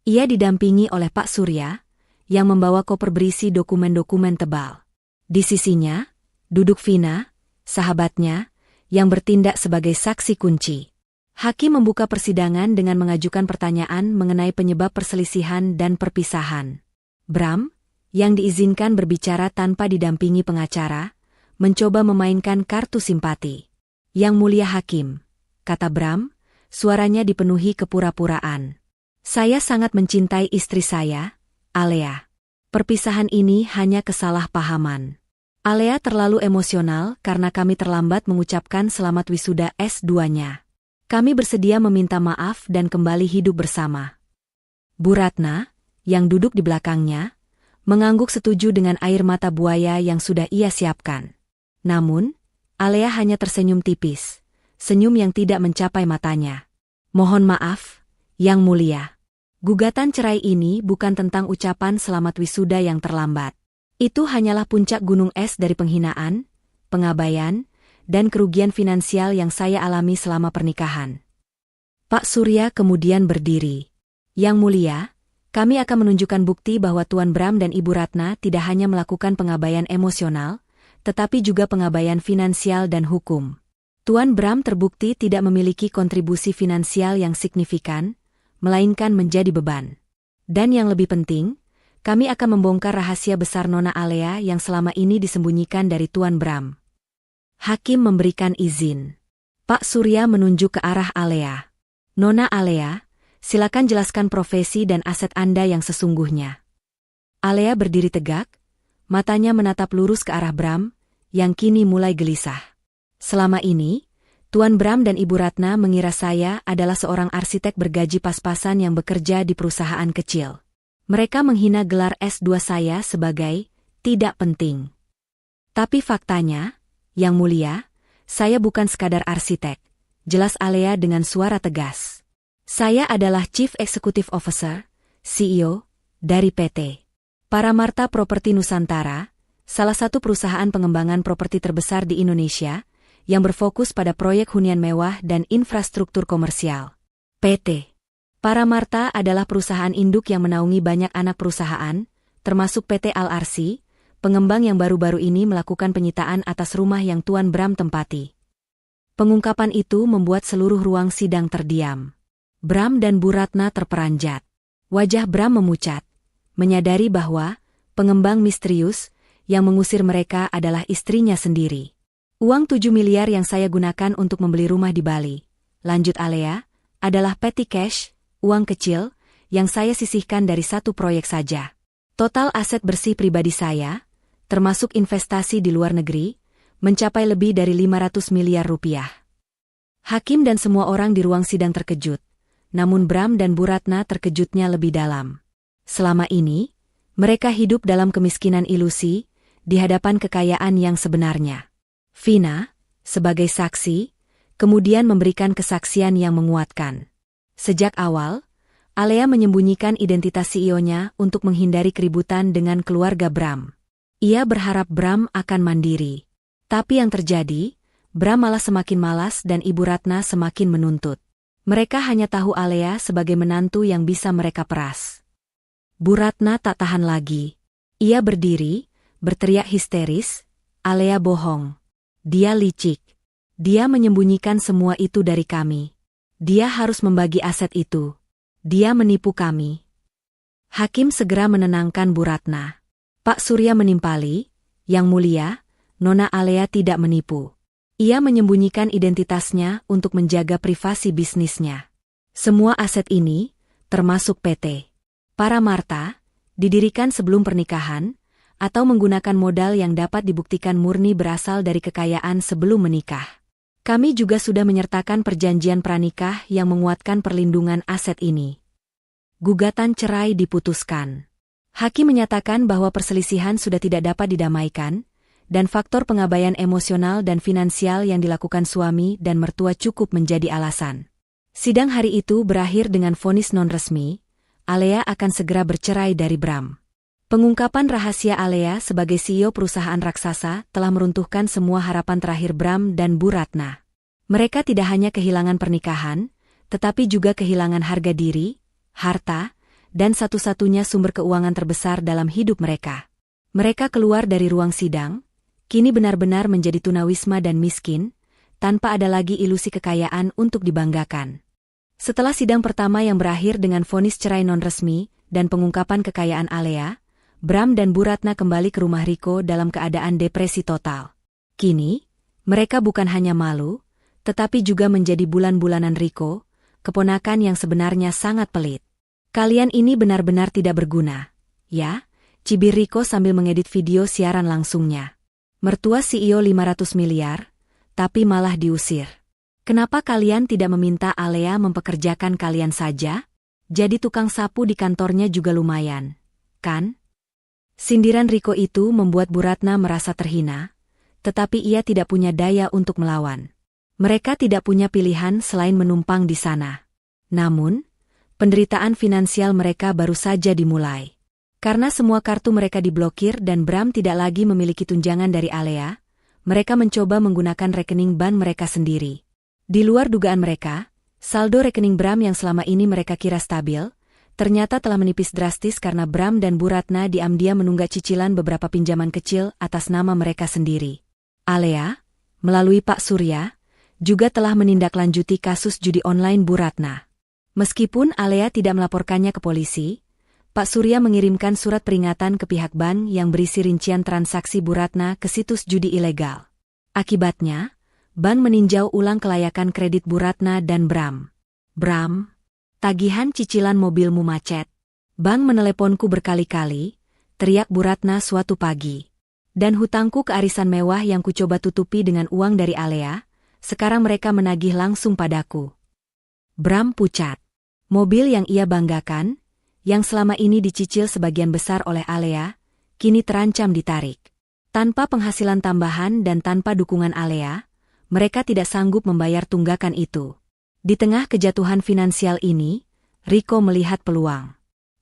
Ia didampingi oleh Pak Surya, yang membawa koper berisi dokumen-dokumen tebal. Di sisinya, duduk Vina, sahabatnya, yang bertindak sebagai saksi kunci. Hakim membuka persidangan dengan mengajukan pertanyaan mengenai penyebab perselisihan dan perpisahan. Bram, yang diizinkan berbicara tanpa didampingi pengacara, mencoba memainkan kartu simpati. Yang mulia Hakim, kata Bram, suaranya dipenuhi kepura-puraan. Saya sangat mencintai istri saya, Alea. Perpisahan ini hanya kesalahpahaman. Alea terlalu emosional karena kami terlambat mengucapkan selamat wisuda S2-nya. Kami bersedia meminta maaf dan kembali hidup bersama. Bu Ratna, yang duduk di belakangnya, mengangguk setuju dengan air mata buaya yang sudah ia siapkan. Namun, Alea hanya tersenyum tipis, senyum yang tidak mencapai matanya. Mohon maaf, Yang Mulia. Gugatan cerai ini bukan tentang ucapan selamat wisuda yang terlambat. Itu hanyalah puncak gunung es dari penghinaan, pengabaian, dan kerugian finansial yang saya alami selama pernikahan. Pak Surya kemudian berdiri. Yang Mulia, kami akan menunjukkan bukti bahwa Tuan Bram dan Ibu Ratna tidak hanya melakukan pengabaian emosional, tetapi juga pengabaian finansial dan hukum. Tuan Bram terbukti tidak memiliki kontribusi finansial yang signifikan, melainkan menjadi beban. Dan yang lebih penting, kami akan membongkar rahasia besar Nona Alea yang selama ini disembunyikan dari Tuan Bram. Hakim memberikan izin. Pak Surya menunjuk ke arah Alea. Nona Alea, silakan jelaskan profesi dan aset Anda yang sesungguhnya. Alea berdiri tegak, matanya menatap lurus ke arah Bram, yang kini mulai gelisah. Selama ini, Tuan Bram dan Ibu Ratna mengira saya adalah seorang arsitek bergaji pas-pasan yang bekerja di perusahaan kecil. Mereka menghina gelar S2 saya sebagai tidak penting. Tapi faktanya, Yang Mulia, saya bukan sekadar arsitek, jelas Alea dengan suara tegas. Saya adalah Chief Executive Officer, CEO, dari PT Paramarta Properti Nusantara, salah satu perusahaan pengembangan properti terbesar di Indonesia, yang berfokus pada proyek hunian mewah dan infrastruktur komersial. PT Paramarta adalah perusahaan induk yang menaungi banyak anak perusahaan, termasuk PT Al-Arsi, pengembang yang baru-baru ini melakukan penyitaan atas rumah yang Tuan Bram tempati. Pengungkapan itu membuat seluruh ruang sidang terdiam. Bram dan Bu Ratna terperanjat. Wajah Bram memucat, menyadari bahwa pengembang misterius yang mengusir mereka adalah istrinya sendiri. Uang 7 miliar yang saya gunakan untuk membeli rumah di Bali, lanjut Alea, adalah petty cash, uang kecil, yang saya sisihkan dari satu proyek saja. Total aset bersih pribadi saya, termasuk investasi di luar negeri, mencapai lebih dari 500 miliar rupiah. Hakim dan semua orang di ruang sidang terkejut, namun Bram dan Bu Ratna terkejutnya lebih dalam. Selama ini, mereka hidup dalam kemiskinan ilusi, di hadapan kekayaan yang sebenarnya. Vina, sebagai saksi, kemudian memberikan kesaksian yang menguatkan. Sejak awal, Alea menyembunyikan identitas CEO-nya untuk menghindari keributan dengan keluarga Bram. Ia berharap Bram akan mandiri. Tapi yang terjadi, Bram malah semakin malas dan Ibu Ratna semakin menuntut. Mereka hanya tahu Alea sebagai menantu yang bisa mereka peras. Bu Ratna tak tahan lagi. Ia berdiri, berteriak histeris, Alea bohong. Dia licik. Dia menyembunyikan semua itu dari kami. Dia harus membagi aset itu. Dia menipu kami. Hakim segera menenangkan Bu Ratna. Pak Surya menimpali, Yang Mulia, Nona Alea tidak menipu. Ia menyembunyikan identitasnya untuk menjaga privasi bisnisnya. Semua aset ini, termasuk PT Paramarta, didirikan sebelum pernikahan, atau menggunakan modal yang dapat dibuktikan murni berasal dari kekayaan sebelum menikah. Kami juga sudah menyertakan perjanjian pranikah yang menguatkan perlindungan aset ini. Gugatan cerai diputuskan. Hakim menyatakan bahwa perselisihan sudah tidak dapat didamaikan, dan faktor pengabaian emosional dan finansial yang dilakukan suami dan mertua cukup menjadi alasan. Sidang hari itu berakhir dengan vonis non-resmi, Alea akan segera bercerai dari Bram. Pengungkapan rahasia Alea sebagai CEO perusahaan raksasa telah meruntuhkan semua harapan terakhir Bram dan Bu Ratna. Mereka tidak hanya kehilangan pernikahan, tetapi juga kehilangan harga diri, harta, dan satu-satunya sumber keuangan terbesar dalam hidup mereka. Mereka keluar dari ruang sidang, kini benar-benar menjadi tunawisma dan miskin, tanpa ada lagi ilusi kekayaan untuk dibanggakan. Setelah sidang pertama yang berakhir dengan vonis cerai non-resmi dan pengungkapan kekayaan Alea, Bram dan Bu Ratna kembali ke rumah Riko dalam keadaan depresi total. Kini, mereka bukan hanya malu, tetapi juga menjadi bulan-bulanan Riko, keponakan yang sebenarnya sangat pelit. Kalian ini benar-benar tidak berguna, ya? Cibir Riko sambil mengedit video siaran langsungnya. Mertua CEO 500 miliar, tapi malah diusir. Kenapa kalian tidak meminta Alea mempekerjakan kalian saja? Jadi tukang sapu di kantornya juga lumayan, kan? Sindiran Riko itu membuat Bu Ratna merasa terhina, tetapi ia tidak punya daya untuk melawan. Mereka tidak punya pilihan selain menumpang di sana. Namun, penderitaan finansial mereka baru saja dimulai. Karena semua kartu mereka diblokir dan Bram tidak lagi memiliki tunjangan dari Alea, mereka mencoba menggunakan rekening bank mereka sendiri. Di luar dugaan mereka, saldo rekening Bram yang selama ini mereka kira stabil, ternyata telah menipis drastis karena Bram dan Bu Ratna diam-diam menunggak cicilan beberapa pinjaman kecil atas nama mereka sendiri. Alea, melalui Pak Surya, juga telah menindaklanjuti kasus judi online Bu Ratna. Meskipun Alea tidak melaporkannya ke polisi, Pak Surya mengirimkan surat peringatan ke pihak bank yang berisi rincian transaksi Bu Ratna ke situs judi ilegal. Akibatnya, bank meninjau ulang kelayakan kredit Bu Ratna dan Bram. Bram, tagihan cicilan mobilmu macet. Bank meneleponku berkali-kali, teriak Bu Ratna suatu pagi. Dan hutangku ke arisan mewah yang kucoba tutupi dengan uang dari Alea, sekarang mereka menagih langsung padaku. Bram pucat. Mobil yang ia banggakan, yang selama ini dicicil sebagian besar oleh Alea, kini terancam ditarik. Tanpa penghasilan tambahan dan tanpa dukungan Alea, mereka tidak sanggup membayar tunggakan itu. Di tengah kejatuhan finansial ini, Riko melihat peluang.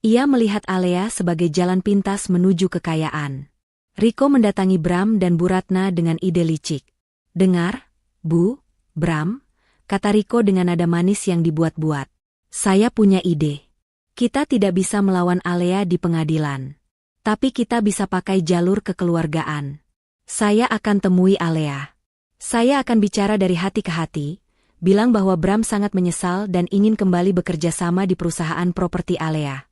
Ia melihat Alea sebagai jalan pintas menuju kekayaan. Riko mendatangi Bram dan Bu Ratna dengan ide licik. "Dengar, Bu, Bram," kata Riko dengan nada manis yang dibuat-buat. "Saya punya ide. Kita tidak bisa melawan Alea di pengadilan. Tapi kita bisa pakai jalur kekeluargaan. Saya akan temui Alea. Saya akan bicara dari hati ke hati, bilang bahwa Bram sangat menyesal dan ingin kembali bekerja sama di perusahaan properti Alea.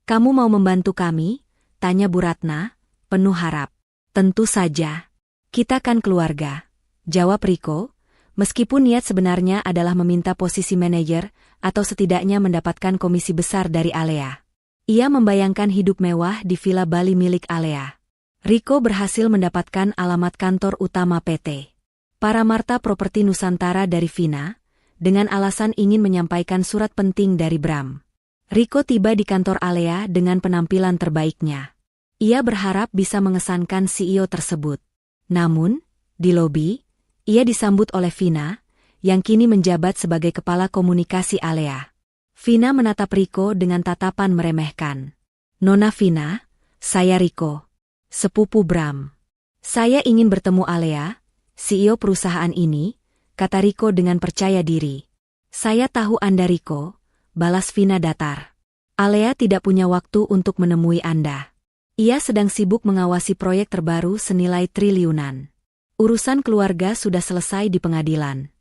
Kamu mau membantu kami?" tanya Bu Ratna, penuh harap. "Tentu saja. Kita kan keluarga," jawab Riko, meskipun niat sebenarnya adalah meminta posisi manajer atau setidaknya mendapatkan komisi besar dari Alea. Ia membayangkan hidup mewah di Villa Bali milik Alea. Riko berhasil mendapatkan alamat kantor utama PT Paramarta Properti Nusantara dari Vina, dengan alasan ingin menyampaikan surat penting dari Bram. Riko tiba di kantor Alea dengan penampilan terbaiknya. Ia berharap bisa mengesankan CEO tersebut. Namun, di lobi, ia disambut oleh Vina, yang kini menjabat sebagai kepala komunikasi Alea. Vina menatap Riko dengan tatapan meremehkan. "Nona Vina, saya Riko, sepupu Bram. Saya ingin bertemu Alea, CEO perusahaan ini," kata Riko dengan percaya diri. "Saya tahu Anda Riko," balas Vina datar. "Alea tidak punya waktu untuk menemui Anda. Ia sedang sibuk mengawasi proyek terbaru senilai triliunan. Urusan keluarga sudah selesai di pengadilan."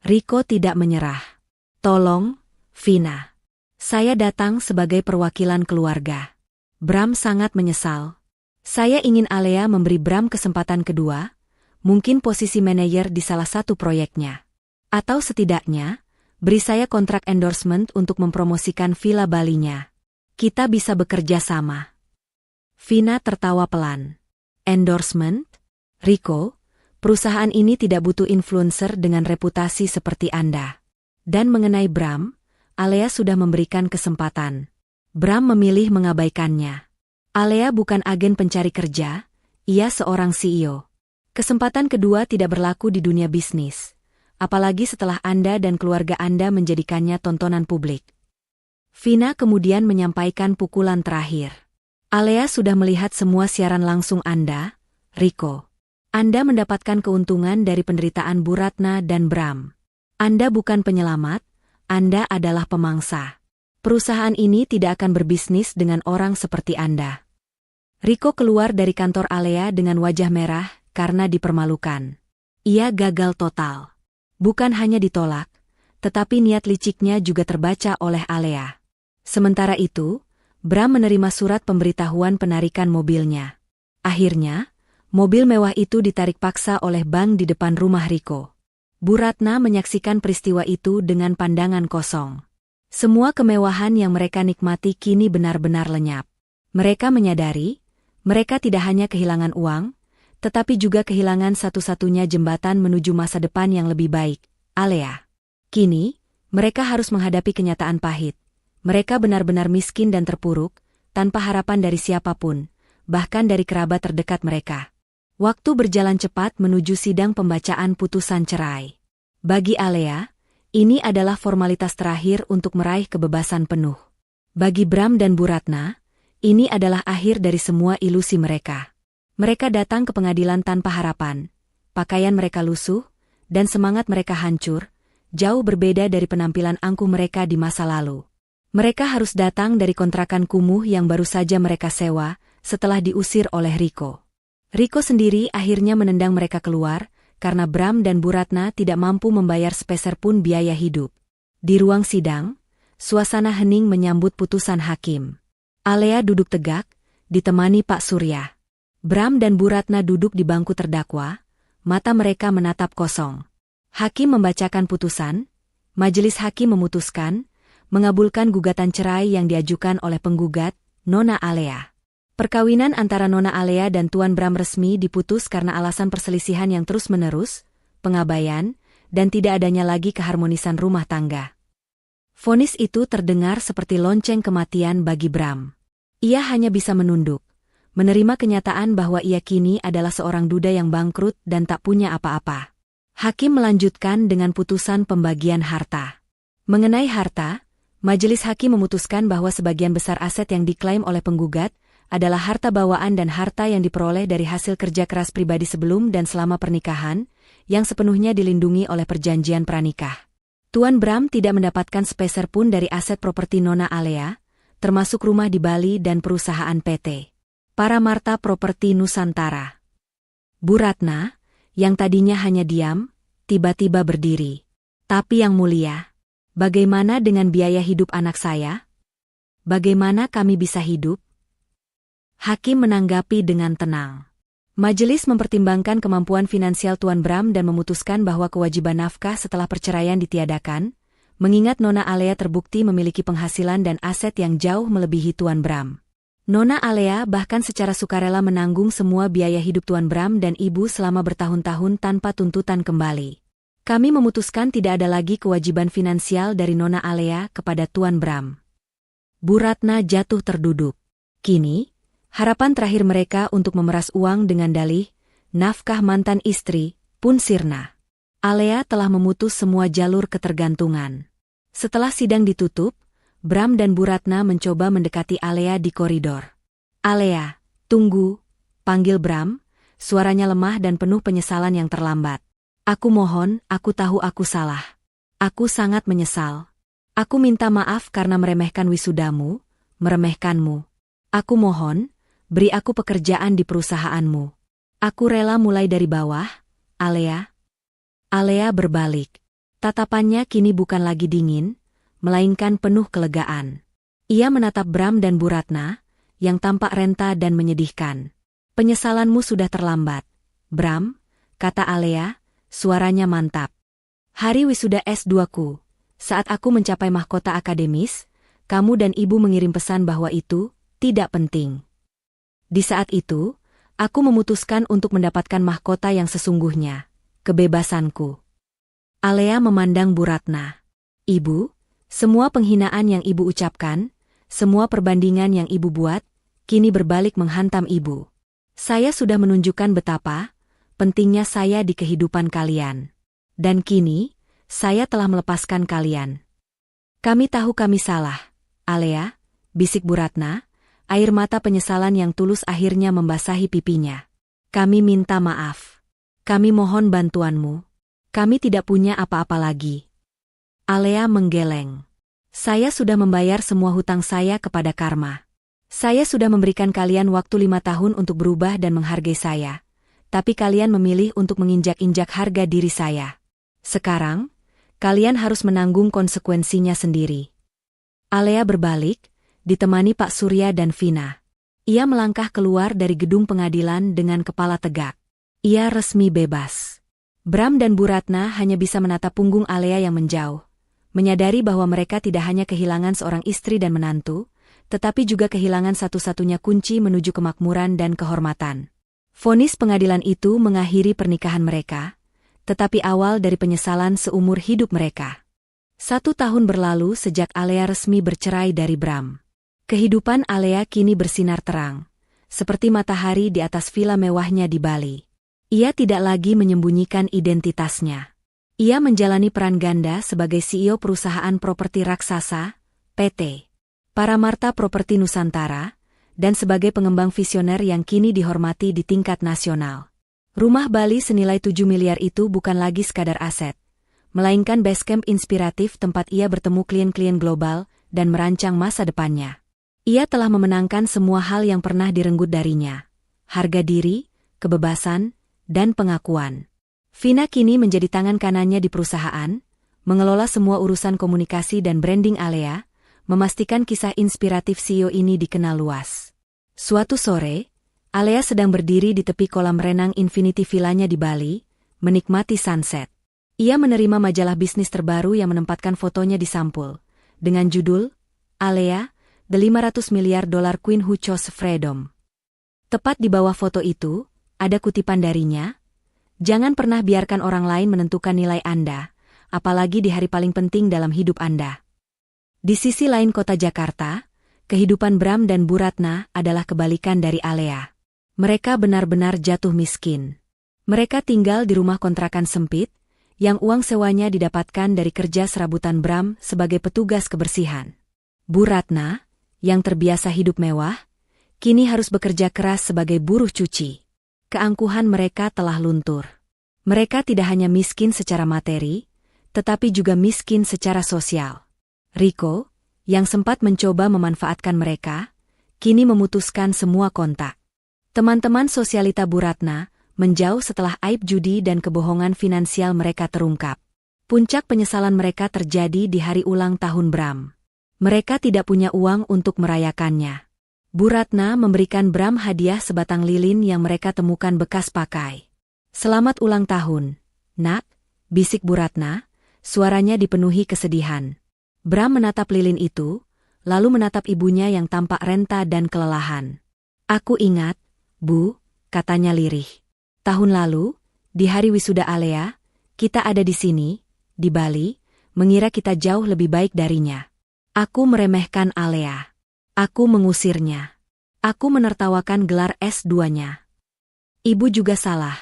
Riko tidak menyerah. "Tolong, Vina. Saya datang sebagai perwakilan keluarga." Bram sangat menyesal. "Saya ingin Alea memberi Bram kesempatan kedua, mungkin posisi manajer di salah satu proyeknya. Atau setidaknya, beri saya kontrak endorsement untuk mempromosikan Villa Balinya. Kita bisa bekerja sama." Vina tertawa pelan. "Endorsement? Riko, perusahaan ini tidak butuh influencer dengan reputasi seperti Anda. Dan mengenai Bram, Alea sudah memberikan kesempatan. Bram memilih mengabaikannya. Alea bukan agen pencari kerja, ia seorang CEO. Kesempatan kedua tidak berlaku di dunia bisnis, apalagi setelah Anda dan keluarga Anda menjadikannya tontonan publik." Vina kemudian menyampaikan pukulan terakhir. "Alea sudah melihat semua siaran langsung Anda, Riko. Anda mendapatkan keuntungan dari penderitaan Bu Ratna dan Bram. Anda bukan penyelamat, Anda adalah pemangsa. Perusahaan ini tidak akan berbisnis dengan orang seperti Anda. Riko keluar dari kantor Alea dengan wajah merah karena dipermalukan. Ia gagal total. Bukan hanya ditolak, tetapi niat liciknya juga terbaca oleh Alea. Sementara itu, Bram menerima surat pemberitahuan penarikan mobilnya. Akhirnya, mobil mewah itu ditarik paksa oleh bank di depan rumah Riko. Bu Ratna menyaksikan peristiwa itu dengan pandangan kosong. Semua kemewahan yang mereka nikmati kini benar-benar lenyap. Mereka menyadari, mereka tidak hanya kehilangan uang, tetapi juga kehilangan satu-satunya jembatan menuju masa depan yang lebih baik, Alea. Kini, mereka harus menghadapi kenyataan pahit. Mereka benar-benar miskin dan terpuruk, tanpa harapan dari siapapun, bahkan dari kerabat terdekat mereka. Waktu berjalan cepat menuju sidang pembacaan putusan cerai. Bagi Alea, ini adalah formalitas terakhir untuk meraih kebebasan penuh. Bagi Bram dan Bu Ratna, ini adalah akhir dari semua ilusi mereka. Mereka datang ke pengadilan tanpa harapan, pakaian mereka lusuh, dan semangat mereka hancur, jauh berbeda dari penampilan angkuh mereka di masa lalu. Mereka harus datang dari kontrakan kumuh yang baru saja mereka sewa, setelah diusir oleh Riko. Riko sendiri akhirnya menendang mereka keluar, karena Bram dan Bu Ratna tidak mampu membayar sepeser pun biaya hidup. Di ruang sidang, suasana hening menyambut putusan hakim. Alea duduk tegak, ditemani Pak Surya. Bram dan Bu Ratna duduk di bangku terdakwa, mata mereka menatap kosong. Hakim membacakan putusan, majelis hakim memutuskan, mengabulkan gugatan cerai yang diajukan oleh penggugat, Nona Alea. Perkawinan antara Nona Alea dan Tuan Bram resmi diputus karena alasan perselisihan yang terus-menerus, pengabaian, dan tidak adanya lagi keharmonisan rumah tangga. Vonis itu terdengar seperti lonceng kematian bagi Bram. Ia hanya bisa menunduk, menerima kenyataan bahwa ia kini adalah seorang duda yang bangkrut dan tak punya apa-apa. Hakim melanjutkan dengan putusan pembagian harta. Mengenai harta, majelis hakim memutuskan bahwa sebagian besar aset yang diklaim oleh penggugat adalah harta bawaan dan harta yang diperoleh dari hasil kerja keras pribadi sebelum dan selama pernikahan, yang sepenuhnya dilindungi oleh perjanjian pranikah. Tuan Bram tidak mendapatkan sepeser pun dari aset properti Nona Alea, termasuk rumah di Bali dan perusahaan PT Paramarta Properti Nusantara. Bu Ratna, yang tadinya hanya diam, tiba-tiba berdiri. Tapi yang mulia, bagaimana dengan biaya hidup anak saya? Bagaimana kami bisa hidup? Hakim menanggapi dengan tenang. Majelis mempertimbangkan kemampuan finansial Tuan Bram dan memutuskan bahwa kewajiban nafkah setelah perceraian ditiadakan, mengingat Nona Alea terbukti memiliki penghasilan dan aset yang jauh melebihi Tuan Bram. Nona Alea bahkan secara sukarela menanggung semua biaya hidup Tuan Bram dan Ibu selama bertahun-tahun tanpa tuntutan kembali. Kami memutuskan tidak ada lagi kewajiban finansial dari Nona Alea kepada Tuan Bram. Bu Ratna jatuh terduduk. Kini, harapan terakhir mereka untuk memeras uang dengan dalih, nafkah mantan istri, pun sirna. Alea telah memutus semua jalur ketergantungan. Setelah sidang ditutup, Bram dan Bu Ratna mencoba mendekati Alea di koridor. "Alea, tunggu," panggil Bram, suaranya lemah dan penuh penyesalan yang terlambat. "Aku mohon, aku tahu aku salah. Aku sangat menyesal. Aku minta maaf karena meremehkan wisudamu, meremehkanmu. Aku mohon, beri aku pekerjaan di perusahaanmu. Aku rela mulai dari bawah, Alea." Alea berbalik. Tatapannya kini bukan lagi dingin, melainkan penuh kelegaan. Ia menatap Bram dan Bu Ratna, yang tampak renta dan menyedihkan. "Penyesalanmu sudah terlambat, Bram," kata Alea, suaranya mantap. "Hari wisuda S2-ku, saat aku mencapai mahkota akademis, kamu dan ibu mengirim pesan bahwa itu tidak penting. Di saat itu, aku memutuskan untuk mendapatkan mahkota yang sesungguhnya, kebebasanku." Alea memandang Bu Ratna. "Ibu, semua penghinaan yang ibu ucapkan, semua perbandingan yang ibu buat, kini berbalik menghantam ibu. Saya sudah menunjukkan betapa pentingnya saya di kehidupan kalian. Dan kini, saya telah melepaskan kalian." "Kami tahu kami salah, Alea," bisik Bu Ratna, air mata penyesalan yang tulus akhirnya membasahi pipinya. "Kami minta maaf." Kami mohon bantuanmu. Kami tidak punya apa-apa lagi. Alea menggeleng. Saya sudah membayar semua hutang saya kepada karma. Saya sudah memberikan kalian waktu 5 tahun untuk berubah dan menghargai saya. Tapi kalian memilih untuk menginjak-injak harga diri saya. Sekarang, kalian harus menanggung konsekuensinya sendiri. Alea berbalik, ditemani Pak Surya dan Vina. Ia melangkah keluar dari gedung pengadilan dengan kepala tegak. Ia resmi bebas. Bram dan Bu Ratna hanya bisa menatap punggung Alea yang menjauh. Menyadari bahwa mereka tidak hanya kehilangan seorang istri dan menantu, tetapi juga kehilangan satu-satunya kunci menuju kemakmuran dan kehormatan. Vonis pengadilan itu mengakhiri pernikahan mereka, tetapi awal dari penyesalan seumur hidup mereka. 1 tahun berlalu sejak Alea resmi bercerai dari Bram. Kehidupan Alea kini bersinar terang, seperti matahari di atas villa mewahnya di Bali. Ia tidak lagi menyembunyikan identitasnya. Ia menjalani peran ganda sebagai CEO perusahaan properti raksasa, PT Paramarta Properti Nusantara, dan sebagai pengembang visioner yang kini dihormati di tingkat nasional. Rumah Bali senilai 7 miliar itu bukan lagi sekadar aset, melainkan basecamp inspiratif tempat ia bertemu klien-klien global dan merancang masa depannya. Ia telah memenangkan semua hal yang pernah direnggut darinya: harga diri, kebebasan, dan pengakuan. Vina kini menjadi tangan kanannya di perusahaan, mengelola semua urusan komunikasi dan branding Alea, memastikan kisah inspiratif CEO ini dikenal luas. Suatu sore, Alea sedang berdiri di tepi kolam renang Infinity Villanya di Bali, menikmati sunset. Ia menerima majalah bisnis terbaru yang menempatkan fotonya di sampul, dengan judul, Alea, The 500 Miliar Dollar Queen Who Chose Freedom. Tepat di bawah foto itu, ada kutipan darinya, "Jangan pernah biarkan orang lain menentukan nilai Anda, apalagi di hari paling penting dalam hidup Anda." Di sisi lain kota Jakarta, kehidupan Bram dan Bu Ratna adalah kebalikan dari Alea. Mereka benar-benar jatuh miskin. Mereka tinggal di rumah kontrakan sempit, yang uang sewanya didapatkan dari kerja serabutan Bram sebagai petugas kebersihan. Bu Ratna, yang terbiasa hidup mewah, kini harus bekerja keras sebagai buruh cuci. Keangkuhan mereka telah luntur. Mereka tidak hanya miskin secara materi, tetapi juga miskin secara sosial. Rico, yang sempat mencoba memanfaatkan mereka, kini memutuskan semua kontak. Teman-teman sosialita Bu Ratna menjauh setelah aib judi dan kebohongan finansial mereka terungkap. Puncak penyesalan mereka terjadi di hari ulang tahun Bram. Mereka tidak punya uang untuk merayakannya. Bu Ratna memberikan Bram hadiah sebatang lilin yang mereka temukan bekas pakai. "Selamat ulang tahun, Nak," bisik Bu Ratna, suaranya dipenuhi kesedihan. Bram menatap lilin itu, lalu menatap ibunya yang tampak renta dan kelelahan. "Aku ingat, Bu," katanya lirih. "Tahun lalu, di hari wisuda Alea, kita ada di sini, di Bali, mengira kita jauh lebih baik darinya. Aku meremehkan Alea. Aku mengusirnya. Aku menertawakan gelar S2-nya. Ibu juga salah,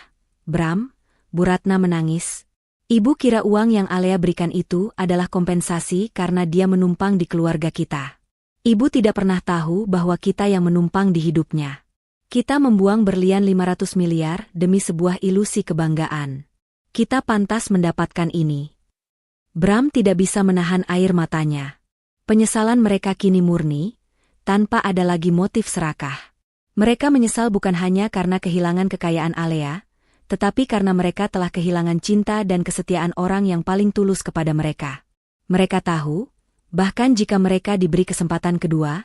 Bram," Bu Ratna menangis. "Ibu kira uang yang Alea berikan itu adalah kompensasi karena dia menumpang di keluarga kita. Ibu tidak pernah tahu bahwa kita yang menumpang di hidupnya. Kita membuang berlian 500 miliar demi sebuah ilusi kebanggaan. Kita pantas mendapatkan ini." Bram tidak bisa menahan air matanya. Penyesalan mereka kini murni, tanpa ada lagi motif serakah. Mereka menyesal bukan hanya karena kehilangan kekayaan Alea, tetapi karena mereka telah kehilangan cinta dan kesetiaan orang yang paling tulus kepada mereka. Mereka tahu, bahkan jika mereka diberi kesempatan kedua,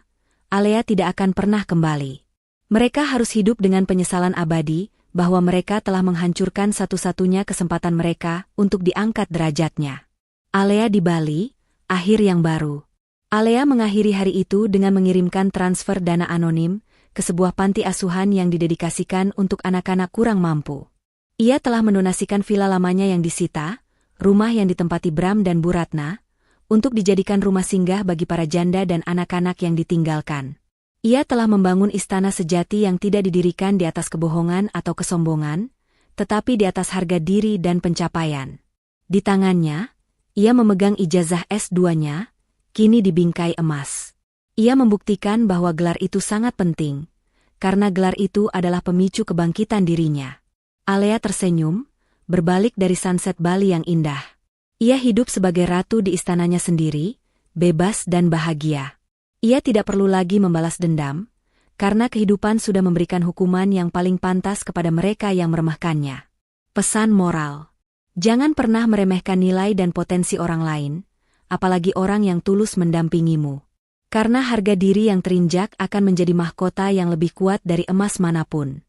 Alea tidak akan pernah kembali. Mereka harus hidup dengan penyesalan abadi bahwa mereka telah menghancurkan satu-satunya kesempatan mereka untuk diangkat derajatnya. Alea di Bali, akhir yang baru. Alea mengakhiri hari itu dengan mengirimkan transfer dana anonim ke sebuah panti asuhan yang didedikasikan untuk anak-anak kurang mampu. Ia telah mendonasikan villa lamanya yang disita, rumah yang ditempati Bram dan Bu Ratna, untuk dijadikan rumah singgah bagi para janda dan anak-anak yang ditinggalkan. Ia telah membangun istana sejati yang tidak didirikan di atas kebohongan atau kesombongan, tetapi di atas harga diri dan pencapaian. Di tangannya, ia memegang ijazah S2-nya, kini dibingkai emas. Ia membuktikan bahwa gelar itu sangat penting, karena gelar itu adalah pemicu kebangkitan dirinya. Alea tersenyum, berbalik dari sunset Bali yang indah. Ia hidup sebagai ratu di istananya sendiri, bebas dan bahagia. Ia tidak perlu lagi membalas dendam, karena kehidupan sudah memberikan hukuman yang paling pantas kepada mereka yang meremehkannya. Pesan moral: jangan pernah meremehkan nilai dan potensi orang lain, apalagi orang yang tulus mendampingimu. Karena harga diri yang terinjak akan menjadi mahkota yang lebih kuat dari emas manapun.